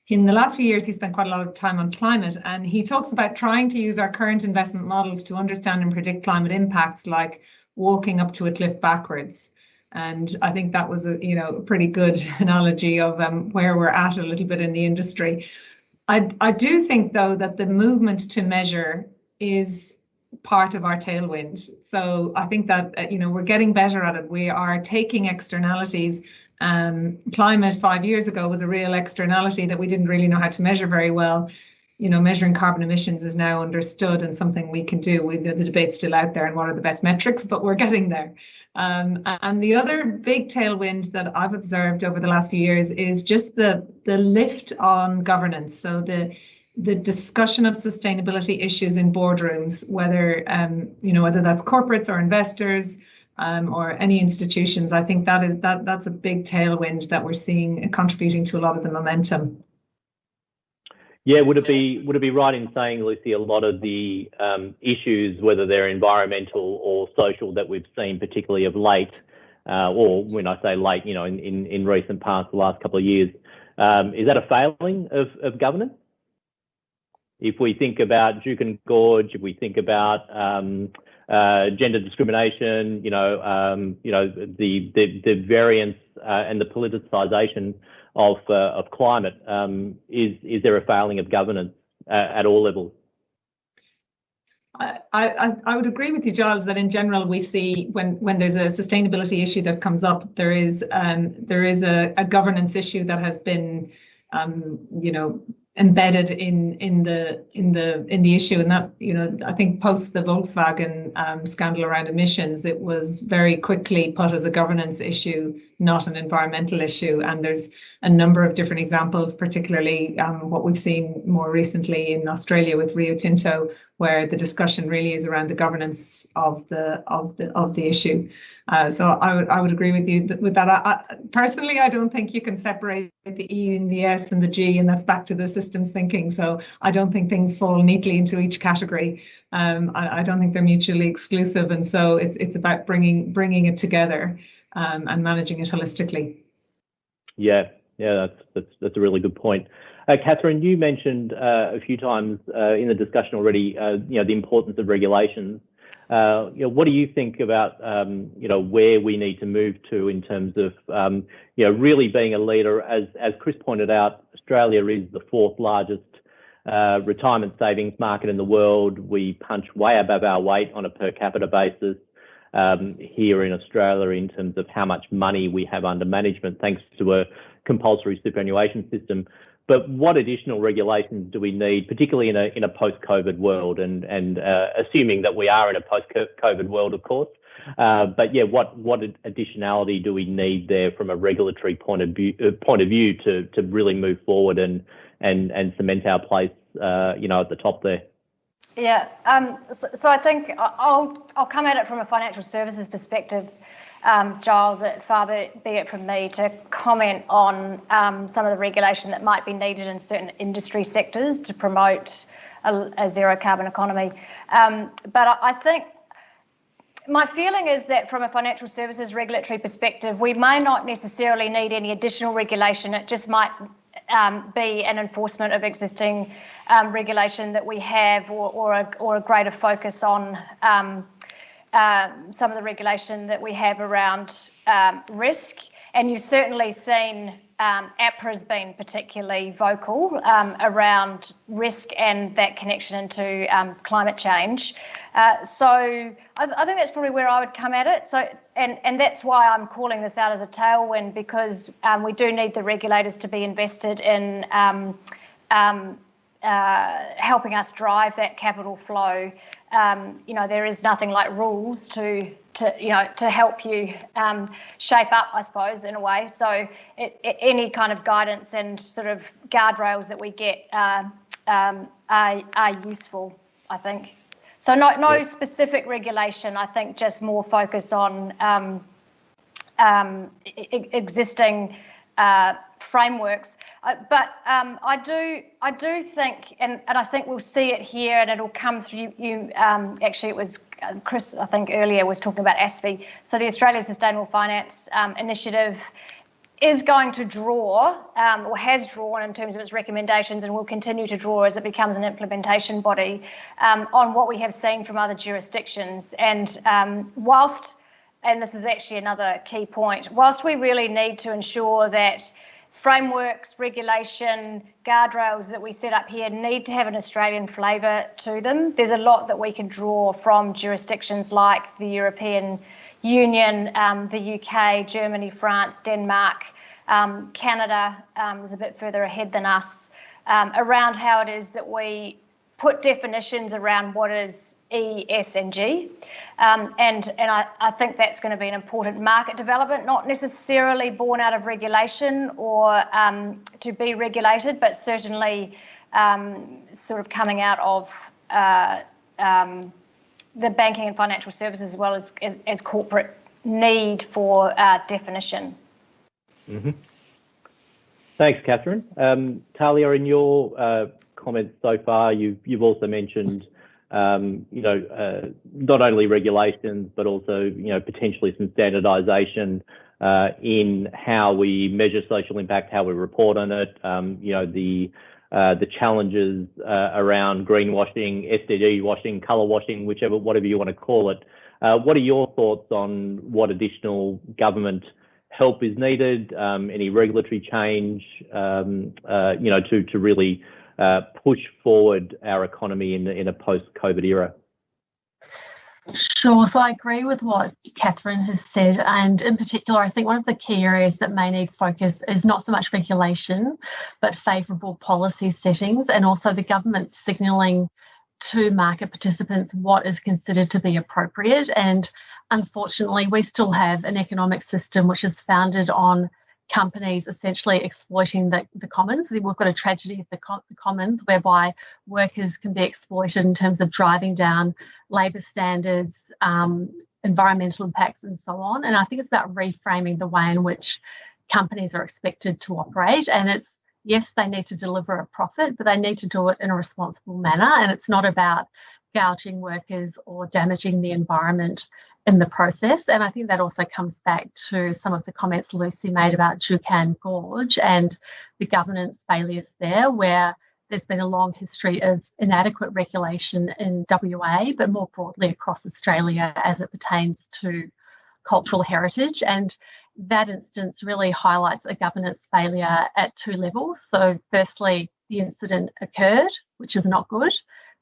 [SPEAKER 3] in the last few years, he spent quite a lot of time on climate, and he talks about trying to use our current investment models to understand and predict climate impacts, like walking up to a cliff backwards. And I think that was a pretty good analogy of where we're at a little bit in the industry. I do think, though, that the movement to measure is part of our tailwind. So I think that we're getting better at it. We are taking externalities. Climate 5 years ago was a real externality that we didn't really know how to measure very well. Measuring carbon emissions is now understood and something we can do. We know the debate's still out there and what are the best metrics, but we're getting there. And the other big tailwind that I've observed over the last few years is just the lift on governance. So the discussion of sustainability issues in boardrooms, whether that's corporates or investors, or any institutions. I think that's a big tailwind that we're seeing contributing to a lot of the momentum.
[SPEAKER 2] Yeah, would it be right in saying, Lucy, a lot of the issues, whether they're environmental or social, that we've seen particularly of late, or when I say late, in recent past, the last couple of years, is that a failing of governance? If we think about Duke and Gorge, if we think about gender discrimination, the variance and the politicisation of climate, is there a failing of governance at all levels?
[SPEAKER 3] I would agree with you, Giles, that in general we see when there's a sustainability issue that comes up, there is a governance issue that has been embedded in the issue, and that I think post the Volkswagen scandal around emissions, it was very quickly put as a governance issue, not an environmental issue. And there's a number of different examples, particularly what we've seen more recently in Australia with Rio Tinto, where the discussion really is around the governance of the issue. So I would agree with you with that. Personally, I don't think you can separate the E and the S and the G, and that's back to the systems thinking. So I don't think things fall neatly into each category. I don't think they're mutually exclusive, and so it's about bringing it together and managing it holistically. Yeah,
[SPEAKER 2] that's a really good point. Katherine, you mentioned a few times in the discussion already, the importance of regulations. What do you think about where we need to move to in terms of really being a leader? As Chris pointed out, Australia is the fourth largest retirement savings market in the world. We punch way above our weight on a per capita basis here in Australia in terms of how much money we have under management, thanks to a compulsory superannuation system. But what additional regulations do we need, particularly in a post-COVID world, and assuming that we are in a post-COVID world, of course. But yeah, what additionality do we need there from a regulatory point of view to really move forward and cement our place, at the top there?
[SPEAKER 5] Yeah. So I think I'll come at it from a financial services perspective. Giles, far be it from me to comment on some of the regulation that might be needed in certain industry sectors to promote a zero carbon economy. But I think my feeling is that from a financial services regulatory perspective, we may not necessarily need any additional regulation. It just might be an enforcement of existing regulation that we have, or a greater focus on some of the regulation that we have around risk. And you've certainly seen APRA's been particularly vocal around risk and that connection into climate change. So I think that's probably where I would come at it. So and that's why I'm calling this out as a tailwind, because we do need the regulators to be invested in helping us drive that capital flow. There is nothing like rules to help you shape up, I suppose, in a way. So any kind of guidance and sort of guardrails that we get are useful, I think. So no specific regulation. I think just more focus on existing frameworks, but I do think, and I think we'll see it here, and it'll come through. Actually, it was Chris, I think earlier, was talking about ASFI. So the Australian Sustainable Finance Initiative is going to draw, or has drawn in terms of its recommendations, and will continue to draw as it becomes an implementation body, on what we have seen from other jurisdictions. And and this is actually another key point, whilst we really need to ensure that frameworks, regulation, guardrails that we set up here need to have an Australian flavour to them, there's a lot that we can draw from jurisdictions like the European Union, the UK, Germany, France, Denmark, Canada is a bit further ahead than us, around how it is that we put definitions around what is E, S and G. And I think that's going to be an important market development, not necessarily born out of regulation or to be regulated, but certainly sort of coming out of the banking and financial services, as well as corporate need for definition.
[SPEAKER 2] Mm-hmm. Thanks, Katherine. Talieh, in your comments so far, you've also mentioned not only regulations but also potentially some standardisation in how we measure social impact, how we report on it. The challenges around greenwashing, SDG washing, colour washing, whatever you want to call it. What are your thoughts on what additional government help is needed? Any regulatory change, to really push forward our economy in a post-COVID era?
[SPEAKER 4] Sure. So I agree with what Katherine has said. And in particular, I think one of the key areas that may need focus is not so much regulation, but favourable policy settings, and also the government signalling to market participants what is considered to be appropriate. And unfortunately, we still have an economic system which is founded on companies essentially exploiting the commons. We've got a tragedy of the commons, whereby workers can be exploited in terms of driving down labour standards, environmental impacts and so on. And I think it's about reframing the way in which companies are expected to operate. And it's, yes, they need to deliver a profit, but they need to do it in a responsible manner. And it's not about gouging workers or damaging the environment in the process. And I think that also comes back to some of the comments Lucy made about Juukan Gorge and the governance failures there, where there's been a long history of inadequate regulation in WA, but more broadly across Australia as it pertains to cultural heritage. And that instance really highlights a governance failure at two levels. So firstly, the incident occurred, which is not good.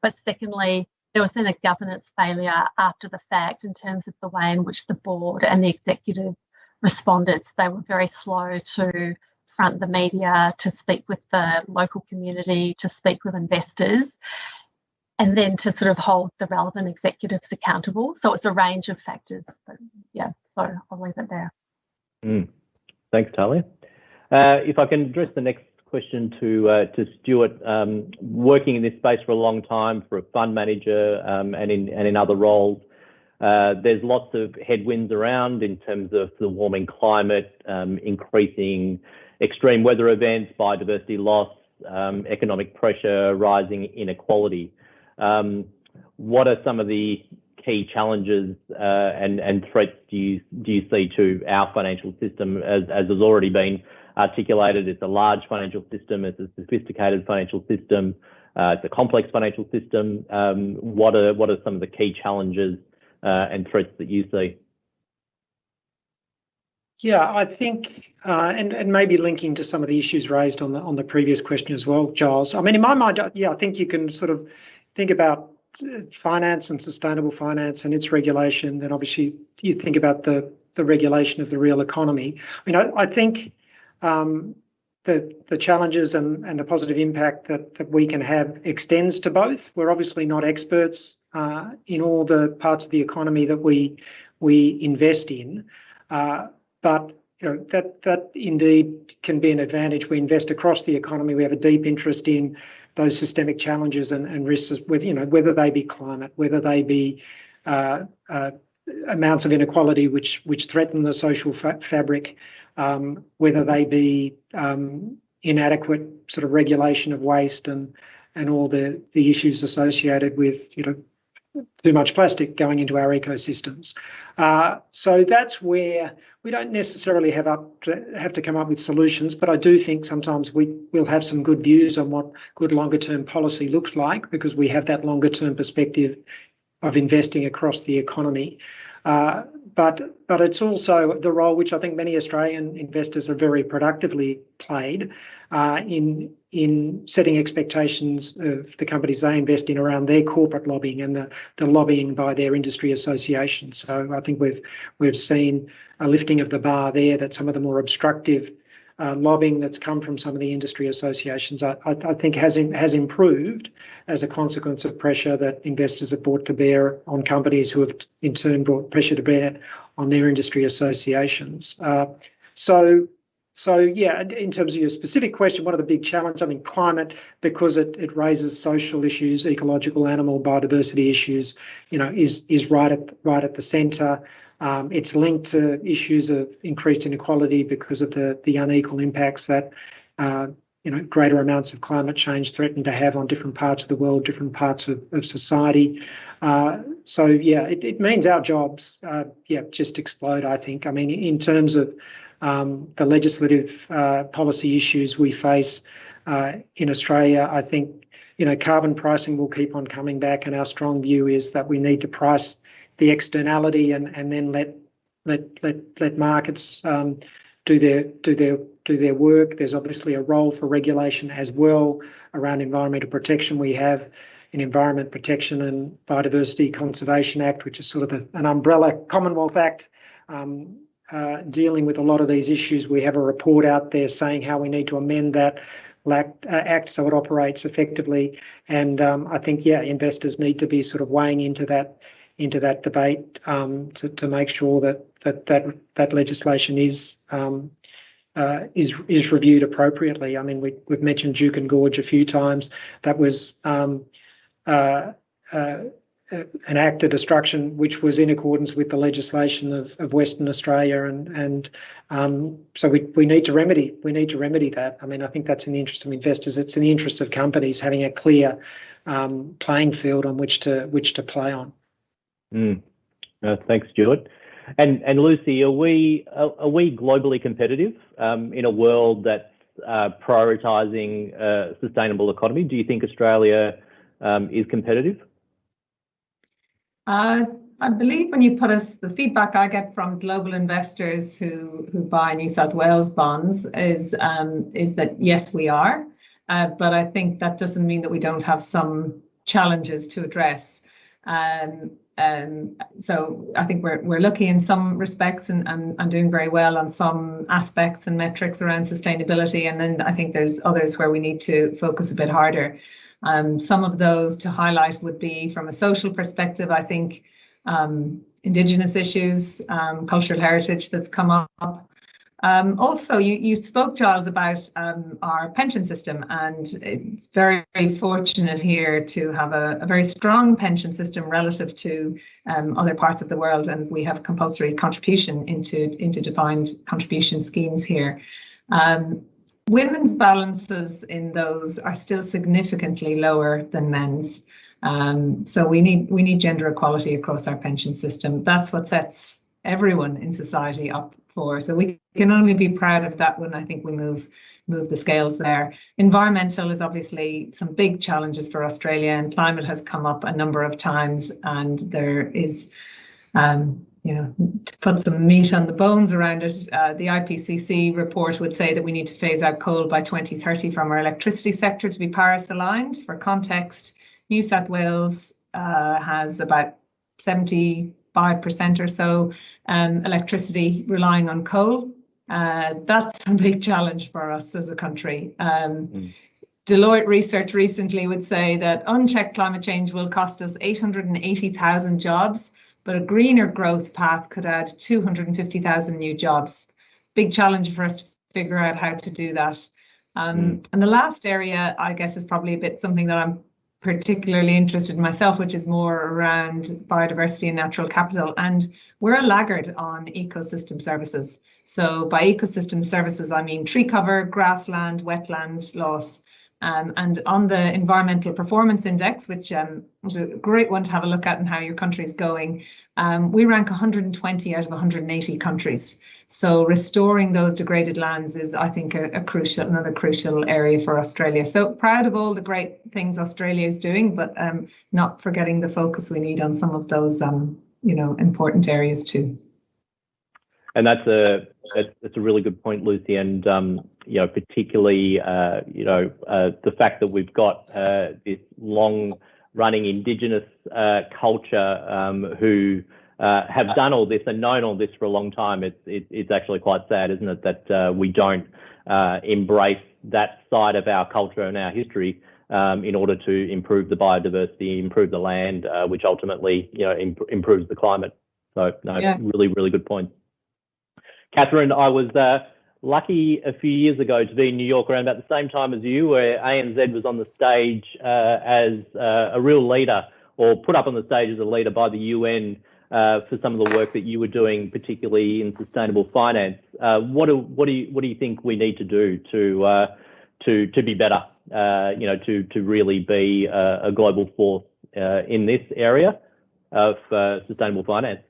[SPEAKER 4] But secondly, there was then a governance failure after the fact in terms of the way in which the board and the executive responded. So they were very slow to front the media, to speak with the local community, to speak with investors, and then to sort of hold the relevant executives accountable. So it's a range of factors. But yeah, so I'll leave it there.
[SPEAKER 2] Thanks, Talieh. If I can address the next question to Stuart, working in this space for a long time for a fund manager and in other roles, there's lots of headwinds around in terms of the warming climate, increasing extreme weather events, biodiversity loss, economic pressure, rising inequality. What are some of the key challenges and threats do you see to our financial system? As has already been articulated, it's a large financial system, it's a sophisticated financial system, it's a complex financial system. What are some of the key challenges and threats that you see?
[SPEAKER 6] Yeah, I think, and maybe linking to some of the issues raised on the previous question as well, Giles. I mean, in my mind, yeah, I think you can sort of think about finance and sustainable finance and its regulation. Then obviously you think about the regulation of the real economy. I mean, I think the challenges and the positive impact that we can have extends to both. We're obviously not experts in all the parts of the economy that we invest in, but you know, that indeed can be an advantage. We invest across the economy. We have a deep interest in those systemic challenges and risks, with, you know, whether they be climate, whether they be amounts of inequality which threaten the social fabric, whether they be inadequate sort of regulation of waste and all the issues associated with, you know, too much plastic going into our ecosystems. So that's where we don't necessarily have to come up with solutions, but I do think sometimes we'll have some good views on what good longer term policy looks like, because we have that longer term perspective of investing across the economy. But it's also the role which I think many Australian investors have very productively played in setting expectations of the companies they invest in around their corporate lobbying and the lobbying by their industry associations. So I think we've seen a lifting of the bar there, that some of the more obstructive lobbying that's come from some of the industry associations, I think has improved as a consequence of pressure that investors have brought to bear on companies, who have in turn brought pressure to bear on their industry associations. So yeah, in terms of your specific question, what are the big challenges? I mean, climate, because it raises social issues, ecological, animal, biodiversity issues, you know, is right at the centre. It's linked to issues of increased inequality because of the unequal impacts that you know, greater amounts of climate change threaten to have on different parts of the world, different parts of society. So yeah, it means our jobs just explode, I think. I mean, in terms of the legislative policy issues we face in Australia, I think, you know, carbon pricing will keep on coming back, and our strong view is that we need to price the externality and then let markets do their work. There's obviously a role for regulation as well around environmental protection. We have an Environment Protection and Biodiversity Conservation Act, which is sort of an umbrella Commonwealth Act dealing with a lot of these issues. We have a report out there saying how we need to amend that act so it operates effectively. And I think, yeah, investors need to be sort of weighing into that debate to make sure that legislation is reviewed appropriately. I mean, we've mentioned Duke and Gorge a few times. That was an act of destruction which was in accordance with the legislation of Western Australia, and so we need to remedy that. I mean, I think that's in the interest of investors. It's in the interest of companies having a clear playing field on which to play on.
[SPEAKER 2] Thanks, Stuart. And Lucy, are we globally competitive in a world that's prioritising a sustainable economy? Do you think Australia is competitive?
[SPEAKER 3] I believe when you put us, the feedback I get from global investors who buy New South Wales bonds is that yes, we are, but I think that doesn't mean that we don't have some challenges to address. So I think we're lucky in some respects and doing very well on some aspects and metrics around sustainability. And then I think there's others where we need to focus a bit harder. Some of those to highlight would be from a social perspective, I think Indigenous issues, cultural heritage that's come up. Also, you spoke, Giles, about our pension system, and it's very, very fortunate here to have a very strong pension system relative to other parts of the world, and we have compulsory contribution into defined contribution schemes here. Women's balances in those are still significantly lower than men's. So we need gender equality across our pension system. That's what sets everyone in society up for. So we can only be proud of that when I think we move the scales there. Environmental is obviously some big challenges for Australia, and climate has come up a number of times, and there is to put some meat on the bones around it, the IPCC report would say that we need to phase out coal by 2030 from our electricity sector to be Paris aligned. For context, New South Wales has about 75% or so electricity relying on coal. That's a big challenge for us as a country. Deloitte research recently would say that unchecked climate change will cost us 880,000 jobs, but a greener growth path could add 250,000 new jobs. Big challenge for us to figure out how to do that. And the last area, I guess, is probably a bit something that I'm particularly interested in myself, which is more around biodiversity and natural capital. And we're a laggard on ecosystem services. So by ecosystem services, I mean tree cover, grassland, wetland loss. And on the Environmental Performance Index, which is a great one to have a look at and how your country is going, we rank 120 out of 180 countries. So restoring those degraded lands is, I think, another crucial area for Australia. So proud of all the great things Australia is doing, but not forgetting the focus we need on some of those, important areas too.
[SPEAKER 2] And that's a really good point, Lucy. And particularly the fact that we've got this long-running Indigenous culture who have done all this and known all this for a long time. It's actually quite sad, isn't it, that we don't embrace that side of our culture and our history in order to improve the biodiversity, improve the land, which ultimately improves the climate. So really, really good point. Katherine, I was lucky a few years ago to be in New York around about the same time as you, where ANZ was on the stage as a real leader, or put up on the stage as a leader by the UN for some of the work that you were doing, particularly in sustainable finance. What do you think we need to do to be better? To really be a global force in this area of sustainable finance?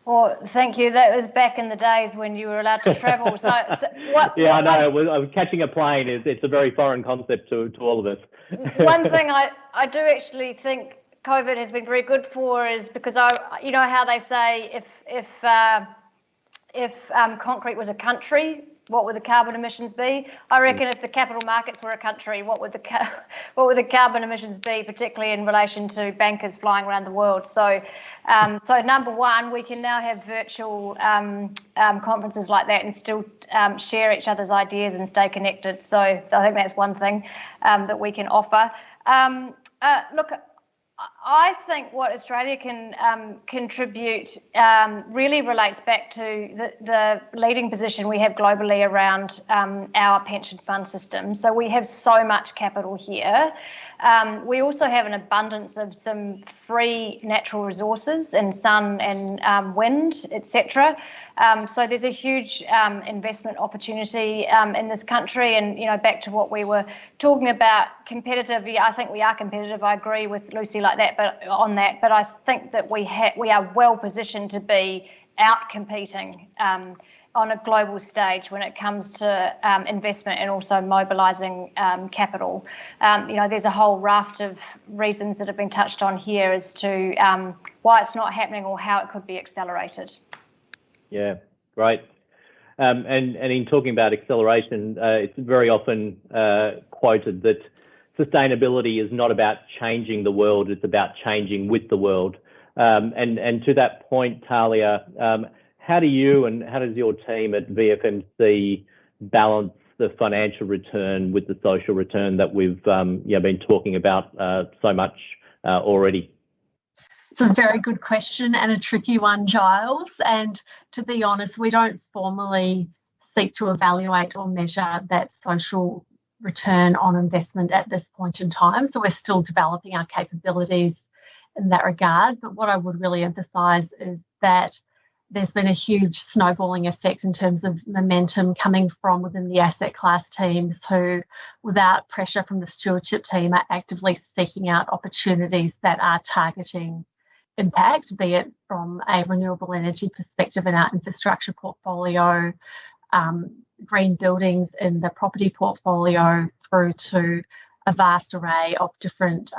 [SPEAKER 5] Well, thank you. That was back in the days when you were allowed to travel. So what?
[SPEAKER 2] Yeah, I know. I was catching a plane. It's a very foreign concept to all of us.
[SPEAKER 5] One thing I do actually think COVID has been very good for is because you know how they say if concrete was a country, what would the carbon emissions be? I reckon if the capital markets were a country, what would the carbon emissions be, particularly in relation to bankers flying around the world? So, number one, we can now have virtual conferences like that and still share each other's ideas and stay connected. So I think that's one thing that we can offer. Look, I think what Australia can contribute really relates back to the leading position we have globally around our pension fund system. So we have so much capital here. We also have an abundance of some free natural resources and sun and wind, etc. So there's a huge investment opportunity in this country. And, back to what we were talking about, competitive, I think we are competitive. I agree with Lucy like that, but I think that we are well positioned to be out-competing on a global stage when it comes to investment and also mobilising capital. There's a whole raft of reasons that have been touched on here as to why it's not happening or how it could be accelerated.
[SPEAKER 2] Yeah, great. And in talking about acceleration, it's very often quoted that sustainability is not about changing the world, it's about changing with the world. And to that point, Talieh, how do you and how does your team at VFMC balance the financial return with the social return that we've been talking about so much already?
[SPEAKER 4] It's a very good question and a tricky one, Giles. And to be honest, we don't formally seek to evaluate or measure that social return on investment at this point in time. So we're still developing our capabilities in that regard. But what I would really emphasise is that there's been a huge snowballing effect in terms of momentum coming from within the asset class teams who, without pressure from the stewardship team, are actively seeking out opportunities that are targeting impact, be it from a renewable energy perspective in our infrastructure portfolio, green buildings in the property portfolio, through to a vast array of different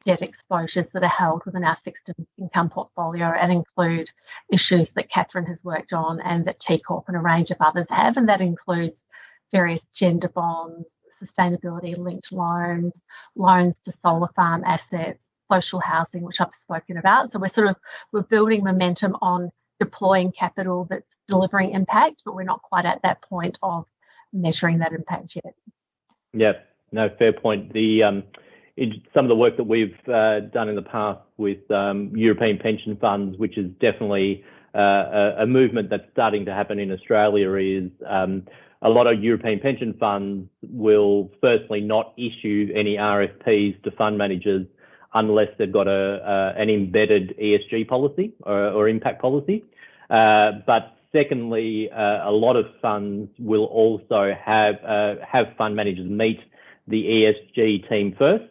[SPEAKER 4] debt exposures that are held within our fixed income portfolio and include issues that Katherine has worked on and that T Corp and a range of others have, and that includes various gender bonds, sustainability linked loans, loans to solar farm assets, social housing, which I've spoken about. So we're building momentum on deploying capital that's delivering impact, but we're not quite at that point of measuring that impact yet.
[SPEAKER 2] Yeah, no, fair point. Some of the work that we've done in the past with European pension funds, which is definitely a movement that's starting to happen in Australia, is a lot of European pension funds will firstly not issue any RFPs to fund managers unless they've got an embedded ESG policy or impact policy. But secondly, a lot of funds will also have fund managers meet the ESG team first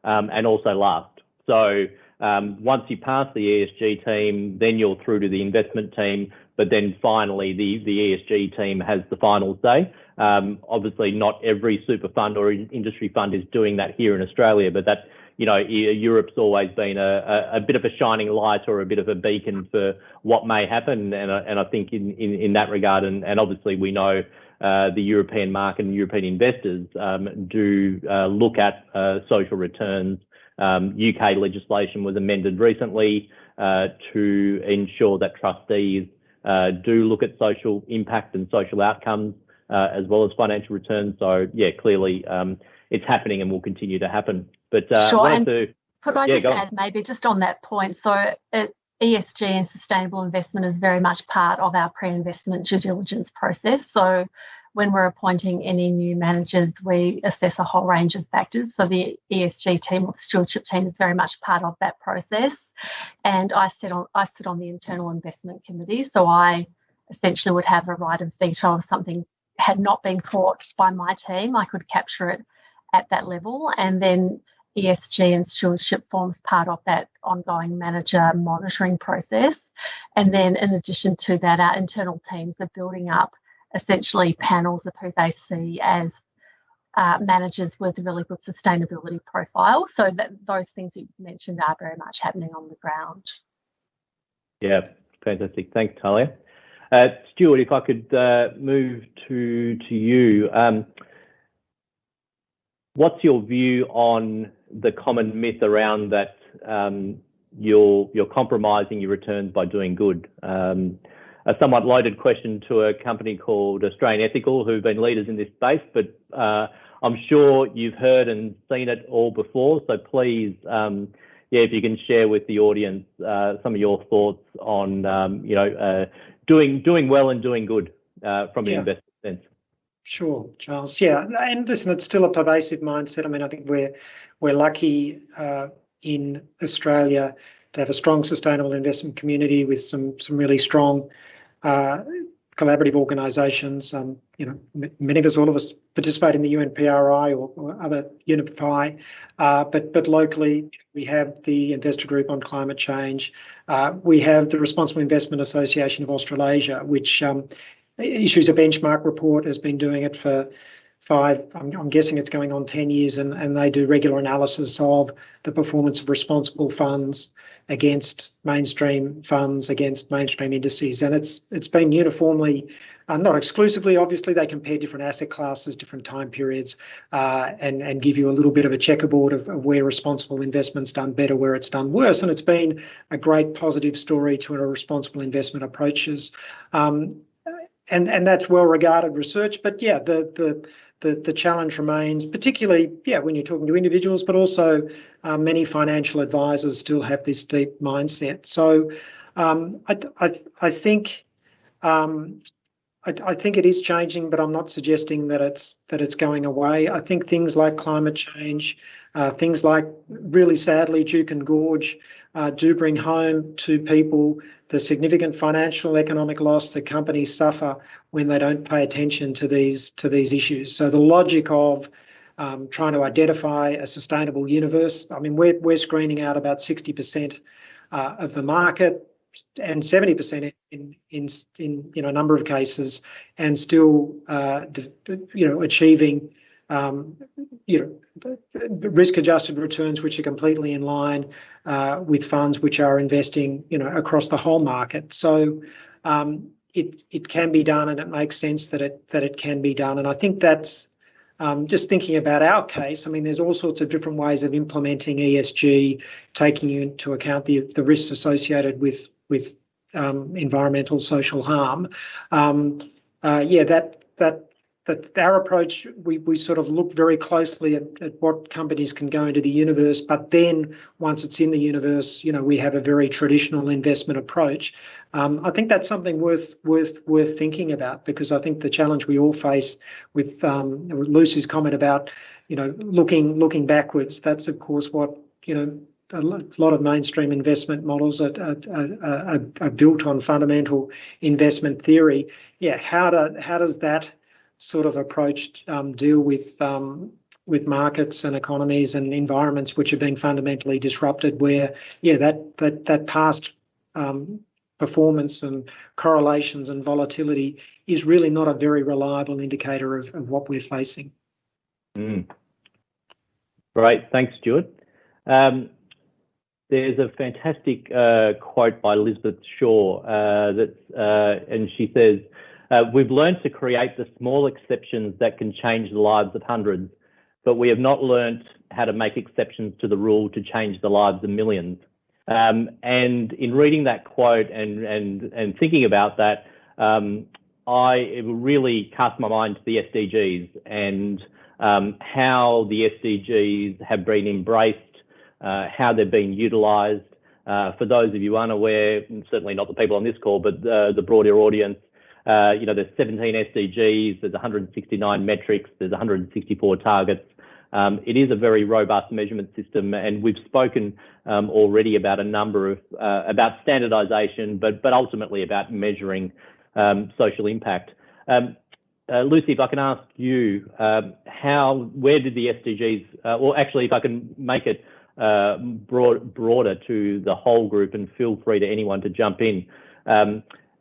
[SPEAKER 2] and also last. So once you pass the ESG team, then you're through to the investment team, but then finally the ESG team has the final say. Obviously, not every super fund or industry fund is doing that here in Australia, but that, you know, Europe's always been a bit of a shining light or a bit of a beacon for what may happen, and I think in that regard, and obviously we know the European market and European investors do look at social returns. UK legislation was amended recently to ensure that trustees do look at social impact and social outcomes as well as financial returns. So yeah, clearly it's happening and will continue to happen. But
[SPEAKER 4] sure, and could I just add maybe just on that point? So ESG and sustainable investment is very much part of our pre-investment due diligence process. So when we're appointing any new managers, we assess a whole range of factors. So the ESG team or the stewardship team is very much part of that process. And I sit on the internal investment committee. So I essentially would have a right of veto if something had not been caught by my team. I could capture it at that level. And then ESG and stewardship forms part of that ongoing manager monitoring process. And then in addition to that, our internal teams are building up essentially panels of who they see as managers with a really good sustainability profile. So that those things you mentioned are very much happening on the ground.
[SPEAKER 2] Yeah, fantastic. Thanks, Talieh. Stuart, if I could move to you. What's your view on the common myth around that you're compromising your returns by doing good? A somewhat loaded question to a company called Australian Ethical, who've been leaders in this space, but I'm sure you've heard and seen it all before. So please, if you can share with the audience some of your thoughts on, doing well and doing good from an investment sense.
[SPEAKER 6] Sure, Giles. Yeah, and listen, it's still a pervasive mindset. I mean, I think we're lucky in Australia to have a strong sustainable investment community with some really strong collaborative organisations. Many of us, all of us, participate in the UNPRI or other UNIFI, but locally we have the Investor Group on Climate Change. We have the Responsible Investment Association of Australasia, which issues a benchmark report, has been doing it for I'm guessing it's going on 10 years, and they do regular analysis of the performance of responsible funds against mainstream funds, against mainstream indices, and it's been uniformly not exclusively, obviously, they compare different asset classes, different time periods, and give you a little bit of a checkerboard of where responsible investment's done better, where it's done worse. And it's been a great positive story to a responsible investment approaches. And that's well-regarded research. But yeah, the challenge remains, particularly, when you're talking to individuals, but also many financial advisors still have this deep mindset. So I think it is changing, but I'm not suggesting that it's going away. I think things like climate change, things like, really sadly, Duke and Gorge, do bring home to people the significant financial economic loss that companies suffer when they don't pay attention to these issues. So the logic of trying to identify a sustainable universe, I mean, we're screening out about 60% of the market, and 70% in a number of cases, and still achieving risk-adjusted returns which are completely in line with funds which are investing across the whole market. So it can be done, and it makes sense that it can be done. And I think that's just thinking about our case. I mean, there's all sorts of different ways of implementing ESG, taking into account the risks associated with environmental social harm. That our approach, we sort of look very closely at what companies can go into the universe, but then once it's in the universe, we have a very traditional investment approach. I think that's something worth thinking about, because I think the challenge we all face with Lucy's comment about looking backwards, that's of course what a lot of mainstream investment models are built on fundamental investment theory. Yeah, how does that sort of approach deal with markets and economies and environments which are being fundamentally disrupted, where that past performance and correlations and volatility is really not a very reliable indicator of what we're facing.
[SPEAKER 2] Great, thanks, Stuart. There's a fantastic quote by Elizabeth Shaw and she says, "We've learned to create the small exceptions that can change the lives of hundreds, but we have not learnt how to make exceptions to the rule to change the lives of millions." And in reading that quote and thinking about that, it really cast my mind to the SDGs and how the SDGs have been embraced, how they're being utilised. For those of you unaware, certainly not the people on this call, but the broader audience, there's 17 SDGs, there's 169 metrics, there's 164 targets. It is a very robust measurement system, and we've spoken already about a number of about standardisation, but ultimately about measuring social impact. Lucy, if I can ask you, where did the SDGs, or actually, if I can make it broader to the whole group, and feel free to anyone to jump in.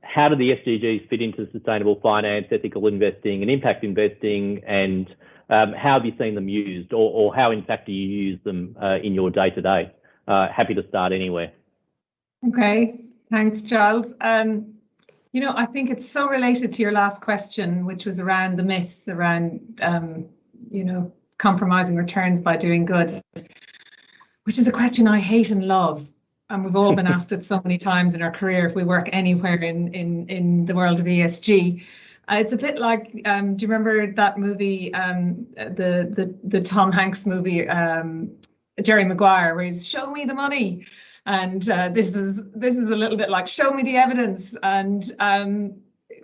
[SPEAKER 2] How do the SDGs fit into sustainable finance, ethical investing and impact investing, and how have you seen them used, or how in fact do you use them in your day-to-day? Happy to start anywhere. Okay,
[SPEAKER 3] thanks, Giles. I think it's so related to your last question, which was around the myth around, compromising returns by doing good, which is a question I hate and love. And we've all been asked it so many times in our career if we work anywhere in the world of ESG. It's a bit like, do you remember that movie, the Tom Hanks movie, Jerry Maguire, where he's "show me the money," and this is a little bit like "show me the evidence." And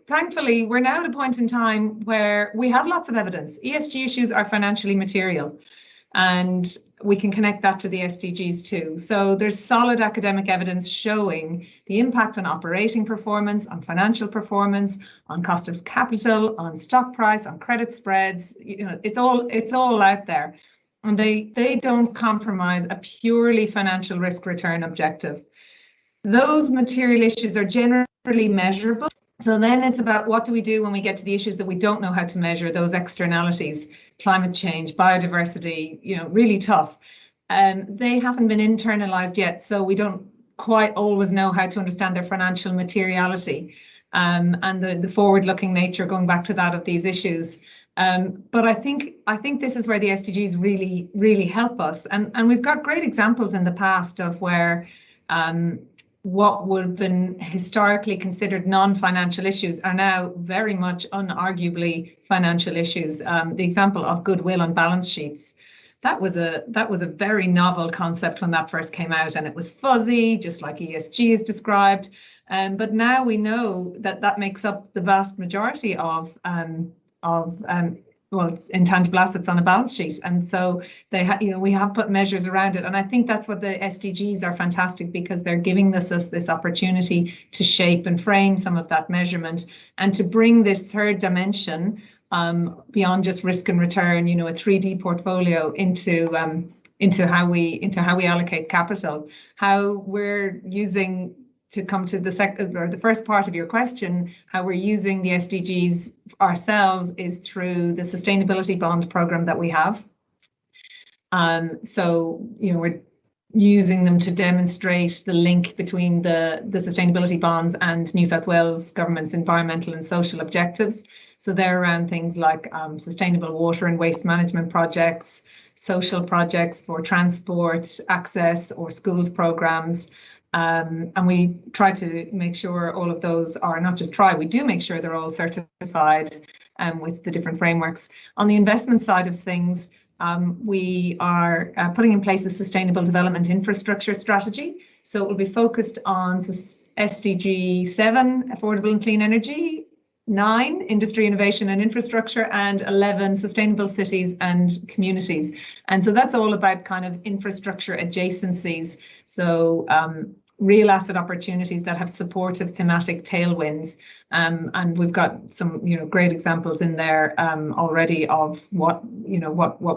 [SPEAKER 3] thankfully, we're now at a point in time where we have lots of evidence. ESG issues are financially material, and we can connect that to the SDGs too. So there's solid academic evidence showing the impact on operating performance, on financial performance, on cost of capital, on stock price, on credit spreads. It's all out there, and they don't compromise a purely financial risk return objective. Those material issues are generally measurable. So then it's about what do we do when we get to the issues that we don't know how to measure, those externalities, climate change, biodiversity, really tough. They haven't been internalized yet, so we don't quite always know how to understand their financial materiality. and the forward-looking nature, going back to that, of these issues. But I think this is where the SDGs really help us, and we've got great examples in the past of where what would have been historically considered non-financial issues are now very much unarguably financial issues. The example of goodwill on balance sheets. That was a very novel concept when that first came out, and it was fuzzy, just like ESG is described. But now we know that makes up the vast majority of it's intangible assets on a balance sheet, and so we have put measures around it, and I think that's what the SDGs are fantastic, because they're giving us this opportunity to shape and frame some of that measurement, and to bring this third dimension beyond just risk and return, a 3D portfolio into how we allocate capital, how we're using. To come to the second or the first part of your question, how we're using the SDGs ourselves is through the sustainability bond program that we have. So we're using them to demonstrate the link between the sustainability bonds and New South Wales government's environmental and social objectives. So they're around things like sustainable water and waste management projects, social projects for transport access or schools programs. And we try to make sure all of those are not just we do make sure they're all certified with the different frameworks. On the investment side of things, we are putting in place a sustainable development infrastructure strategy. So it will be focused on SDG 7, affordable and clean energy, 9, industry, innovation and infrastructure, and 11, sustainable cities and communities. And so that's all about kind of infrastructure adjacencies. So real asset opportunities that have supportive thematic tailwinds, and we've got some great examples in there already of what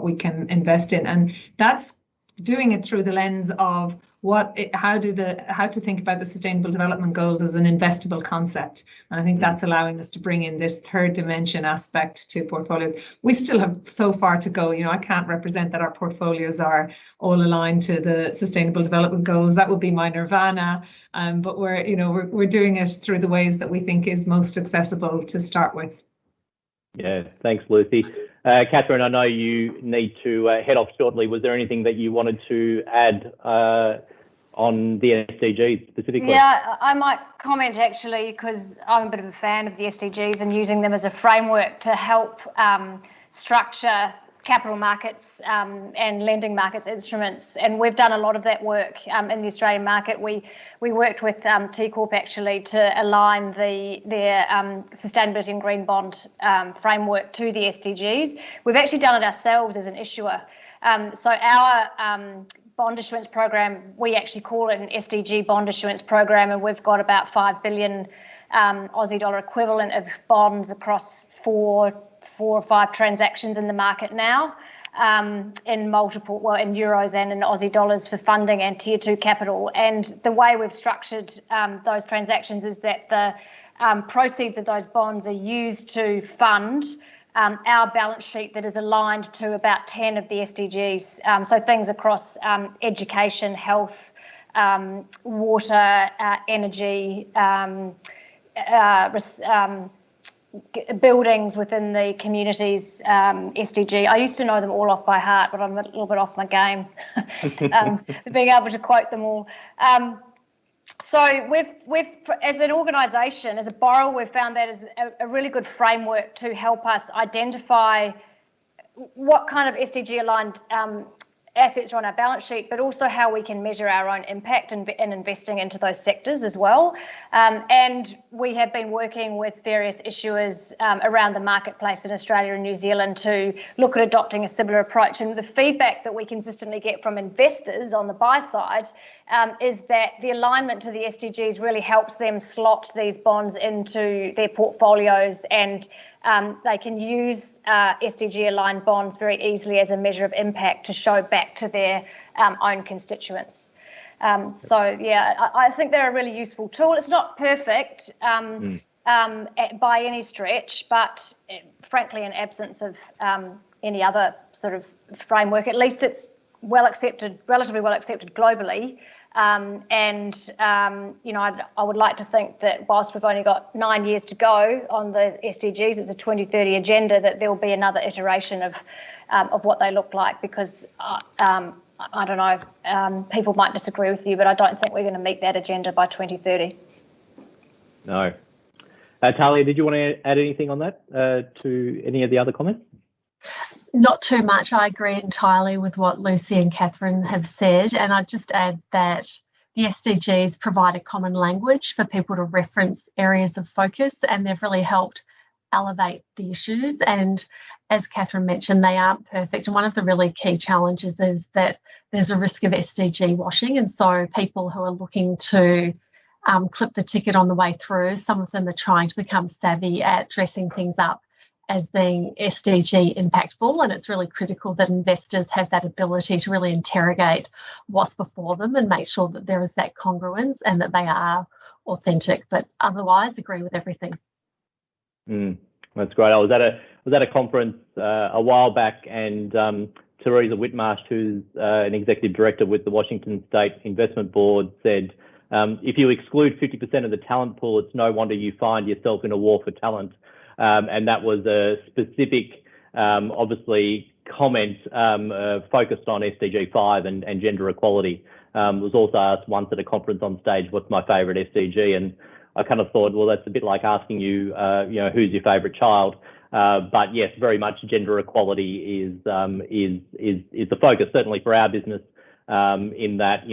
[SPEAKER 3] we can invest in, and that's doing it through the lens of how to think about the Sustainable Development Goals as an investable concept. And I think that's allowing us to bring in this third dimension aspect to portfolios. We still have so far to go. I can't represent that our portfolios are all aligned to the Sustainable Development Goals. That would be my nirvana. But we're doing it through the ways that we think is most accessible to start with.
[SPEAKER 2] Yeah, thanks, Lucy. Katherine, I know you need to head off shortly. Was there anything that you wanted to add on the SDGs specifically?
[SPEAKER 5] Yeah, I might comment actually, because I'm a bit of a fan of the SDGs and using them as a framework to help structure capital markets and lending markets instruments, and we've done a lot of that work in the Australian market. We worked with T Corp actually to align their sustainability and green bond framework to the SDGs. We've actually done it ourselves as an issuer. So our bond issuance program, we actually call it an SDG bond issuance program, and we've got about 5 billion Aussie dollar equivalent of bonds across four or five transactions in the market now, in multiple, in euros and in Aussie dollars for funding and tier 2 capital. And the way we've structured those transactions is that the proceeds of those bonds are used to fund our balance sheet that is aligned to about 10 of the SDGs. So things across education, health, water, energy, buildings within the community's SDG. I used to know them all off by heart, but I'm a little bit off my game, being able to quote them all. So we've, as an organisation, as a borrower, we've found that is a really good framework to help us identify what kind of SDG aligned assets are on our balance sheet, but also how we can measure our own impact in investing into those sectors as well. And we have been working with various issuers around the marketplace in Australia and New Zealand to look at adopting a similar approach. And the feedback that we consistently get from investors on the buy side is that the alignment to the SDGs really helps them slot these bonds into their portfolios, and they can use SDG-aligned bonds very easily as a measure of impact to show back to their own constituents. So, yeah, I think they're a really useful tool. It's not perfect by any stretch, but frankly, in absence of any other sort of framework, at least it's well accepted, relatively well accepted globally, I would like to think that whilst we've only got 9 years to go on the SDGs, it's a 2030 agenda, that there will be another iteration of what they look like, because I don't know, people might disagree with you, but I don't think we're going to meet that agenda by 2030.
[SPEAKER 2] No. Talieh, did you want to add anything on that to any of the other comments?
[SPEAKER 4] Not too much. I agree entirely with what Lucy and Katherine have said, and I'd just add that the SDGs provide a common language for people to reference areas of focus, and they've really helped elevate the issues. And as Katherine mentioned, they aren't perfect, and one of the really key challenges is that there's a risk of SDG washing, and so people who are looking to clip the ticket on the way through, some of them are trying to become savvy at dressing things up as being SDG impactful, and it's really critical that investors have that ability to really interrogate what's before them and make sure that there is that congruence and that they are authentic. But otherwise, agree with everything.
[SPEAKER 2] That's great. I was at a conference a while back, and Teresa Whitmarsh, who's an executive director with the Washington State Investment Board, said, if you exclude 50% of the talent pool, it's no wonder you find yourself in a war for talent. And that was a specific, obviously, comment focused on SDG 5 and gender equality. Was also asked once at a conference on stage, what's my favourite SDG? And I kind of thought, well, that's a bit like asking you, who's your favourite child? But yes, very much gender equality is the focus, certainly for our business. In that,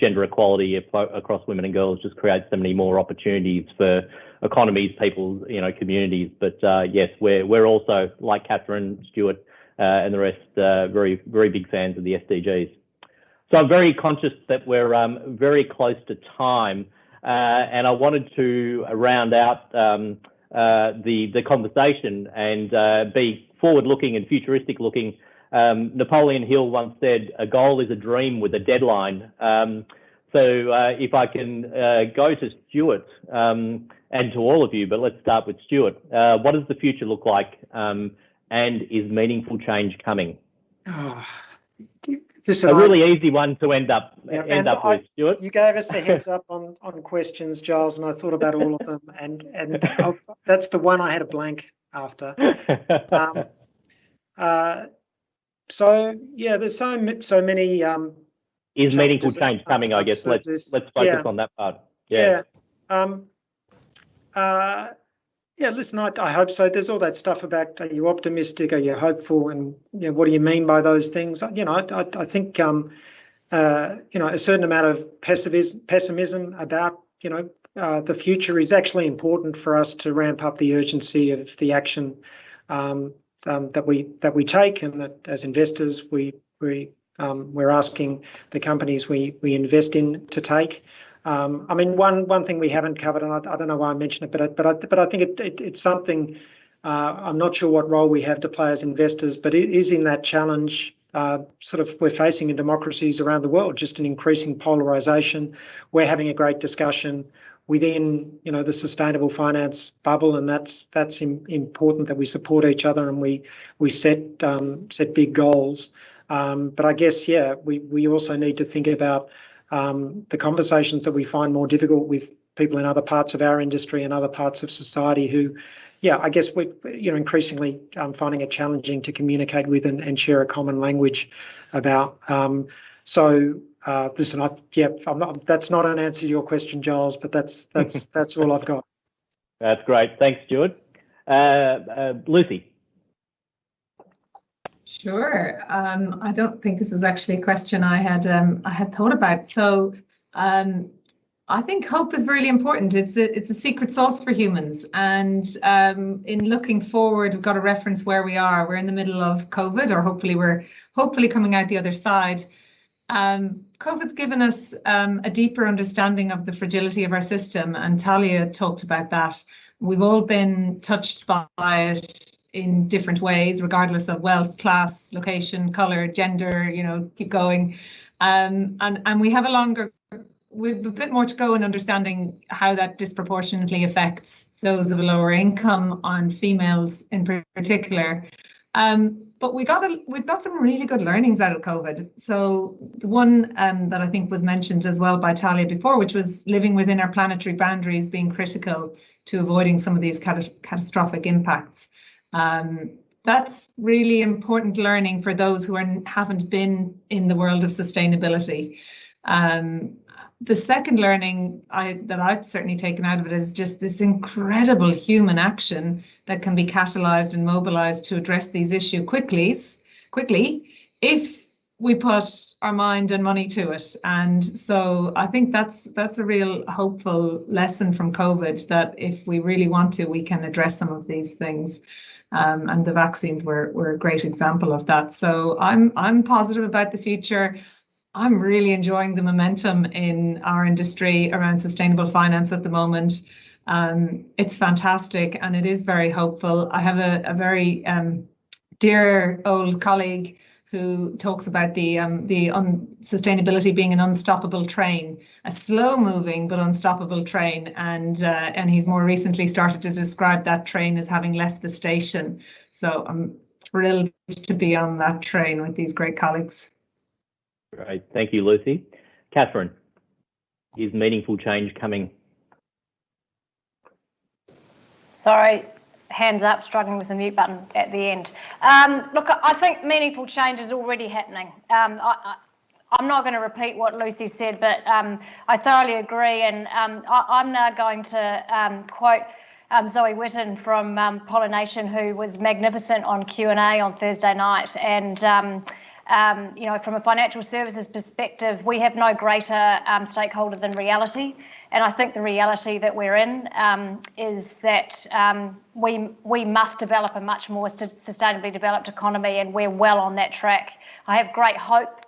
[SPEAKER 2] gender equality across women and girls just creates so many more opportunities for economies, people, communities. But yes, we're also, like Katherine, Stuart, and the rest, very, very big fans of the SDGs. So I'm very conscious that we're very close to time, and I wanted to round out the conversation and be forward-looking and futuristic-looking. Napoleon Hill once said, a goal is a dream with a deadline. So if I can go to Stuart and to all of you, but let's start with Stuart. What does the future look like, and is meaningful change coming?
[SPEAKER 6] Listen,
[SPEAKER 2] a really easy one to end up with, Stuart.
[SPEAKER 6] You gave us a heads up on questions, Giles, and I thought about all of them, and that's the one I had a blank after. So yeah, there's so many.
[SPEAKER 2] Is meaningful change coming? I guess let's focus on that part. Yeah. Listen, I hope so. There's all that stuff about, are you optimistic? Are you hopeful? And what do you mean by those things? I think a certain amount of pessimism about the future is actually important for us to ramp up the urgency of the action that we take, and that as investors we're asking the companies we invest in to take. One thing we haven't covered, and I don't know why I mentioned it, but I think it's something. I'm not sure what role we have to play as investors, but it is in that challenge. We're facing in democracies around the world, just an increasing polarisation. We're having a great discussion within the sustainable finance bubble, and that's important that we support each other and we set big goals. But I guess we also need to think about the conversations that we find more difficult with people in other parts of our industry and other parts of society who, I guess we're increasingly finding it challenging to communicate with and share a common language about. Listen, that's not an answer to your question, Giles, but that's all I've got. That's great. Thanks, Stuart. Lucy.
[SPEAKER 3] Sure. I don't think this was actually a question I had thought about. So I think hope is really important. It's a secret sauce for humans. And in looking forward, we've got to reference where we are. We're in the middle of COVID, or hopefully coming out the other side. COVID's given us a deeper understanding of the fragility of our system, and Talieh talked about that. We've all been touched by it in different ways, regardless of wealth, class, location, colour, gender, keep going. And we have we've a bit more to go in understanding how that disproportionately affects those of a lower income, on females in particular. But we've got some really good learnings out of COVID. So the one that I think was mentioned as well by Talieh before, which was living within our planetary boundaries, being critical to avoiding some of these catastrophic impacts. That's really important learning for those who haven't been in the world of sustainability. The second learning that I've certainly taken out of it is just this incredible human action that can be catalyzed and mobilized to address these issues quickly if we put our mind and money to it. And so I think that's a real hopeful lesson from COVID, that if we really want to, we can address some of these things. And the vaccines were a great example of that. So I'm positive about the future. I'm really enjoying the momentum in our industry around sustainable finance at the moment. It's fantastic and it is very hopeful. I have a very dear old colleague who talks about the sustainability being an unstoppable train, a slow-moving but unstoppable train, and he's more recently started to describe that train as having left the station. So I'm thrilled to be on that train with these great colleagues.
[SPEAKER 2] Great, thank you, Lucy. Katherine, is meaningful change coming?
[SPEAKER 5] Sorry, hands up, struggling with the mute button at the end. Look, I think meaningful change is already happening. I'm not going to repeat what Lucy said, but I thoroughly agree. And I'm now going to quote Zoe Whitten from Pollination, who was magnificent on Q&A on Thursday night. And you know, from a financial services perspective, we have no greater stakeholder than reality. And I think the reality that we're in is that we must develop a much more sustainably developed economy, and we're well on that track. I have great hope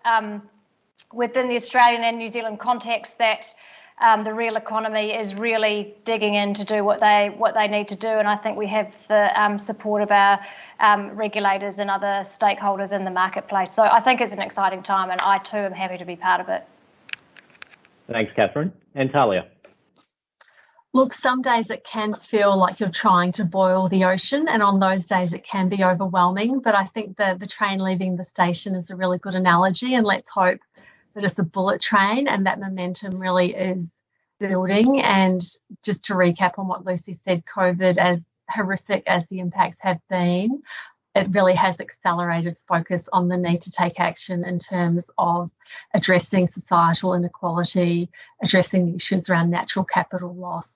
[SPEAKER 5] within the Australian and New Zealand context that the real economy is really digging in to do what they need to do, and I think we have the support of our regulators and other stakeholders in the marketplace. So I think it's an exciting time, and I too am happy to be part of it.
[SPEAKER 2] Thanks, Katherine. And Talieh.
[SPEAKER 4] Look, some days it can feel like you're trying to boil the ocean, and on those days it can be overwhelming. But I think the train leaving the station is a really good analogy, and let's hope that it's a bullet train and that momentum really is building. And just to recap on what Lucy said, COVID, as horrific as the impacts have been, it really has accelerated focus on the need to take action in terms of addressing societal inequality, addressing the issues around natural capital loss,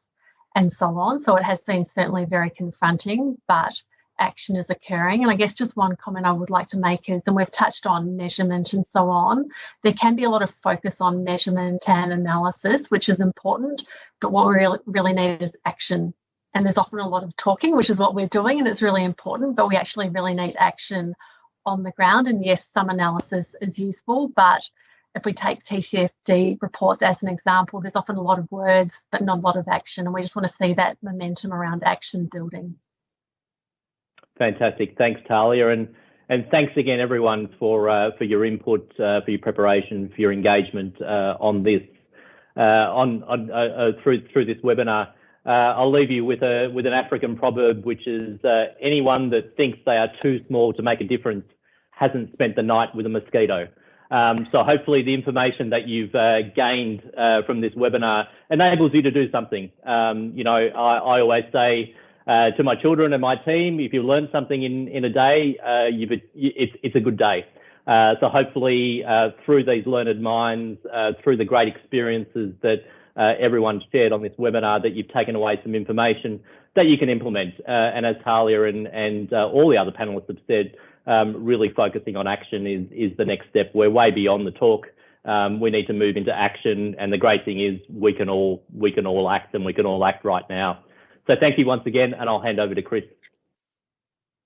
[SPEAKER 4] and so on. So it has been certainly very confronting, but action is occurring. And I guess just one comment I would like to make is, and we've touched on measurement and so on, there can be a lot of focus on measurement and analysis, which is important, but what we really need is action. And there's often a lot of talking, which is what we're doing, and it's really important, but we actually really need action on the ground. And yes, some analysis is useful, but if we take TCFD reports as an example, there's often a lot of words, but not a lot of action. And we just want to see that momentum around action building.
[SPEAKER 2] Fantastic. Thanks, Talieh. And thanks again, everyone, for your input, for your preparation, for your engagement on this, through this webinar. I'll leave you with an African proverb, which is anyone that thinks they are too small to make a difference hasn't spent the night with a mosquito. So hopefully the information that you've gained from this webinar enables you to do something. You know, I always say to my children and my team, if you learn something in a day, it's a good day. So hopefully through these learned minds, through the great experiences that everyone shared on this webinar, that you've taken away some information that you can implement. And as Talieh and all the other panelists have said, really focusing on action is the next step. We're way beyond the talk. We need to move into action. And the great thing is we can all act, and we can all act right now. So thank you once again, and I'll hand over to Chris.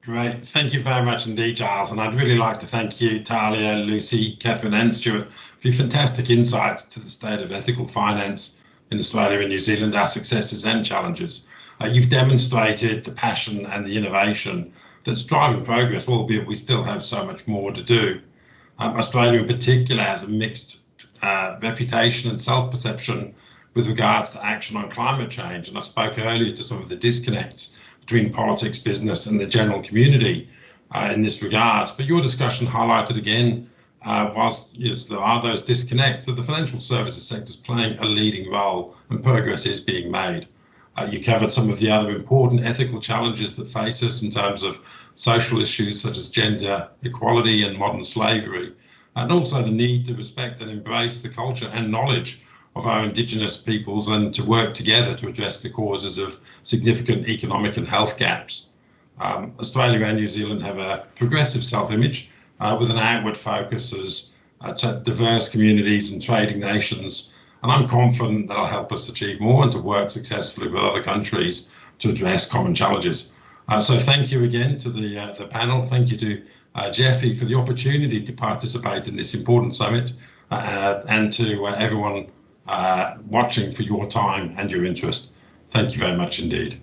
[SPEAKER 1] Great. Thank you very much indeed, Giles. And I'd really like to thank you, Talieh, Lucy, Katherine and Stuart, for your fantastic insights to the state of ethical finance in Australia and New Zealand, our successes and challenges. You've demonstrated the passion and the innovation that's driving progress, albeit we still have so much more to do. Australia in particular has a mixed reputation and self-perception with regards to action on climate change. And I spoke earlier to some of the disconnects between politics, business and the general community. in this regard. But your discussion highlighted again, whilst yes, there are those disconnects, that the financial services sector is playing a leading role and progress is being made. You covered some of the other important ethical challenges that face us in terms of social issues such as gender equality and modern slavery, and also the need to respect and embrace the culture and knowledge of our Indigenous peoples and to work together to address the causes of significant economic and health gaps. Australia and New Zealand have a progressive self-image with an outward focus as diverse communities and trading nations. And I'm confident that'll help us achieve more and to work successfully with other countries to address common challenges. So thank you again to the panel. Thank you to Jeffy for the opportunity to participate in this important summit, and to everyone watching for your time and your interest. Thank you very much indeed.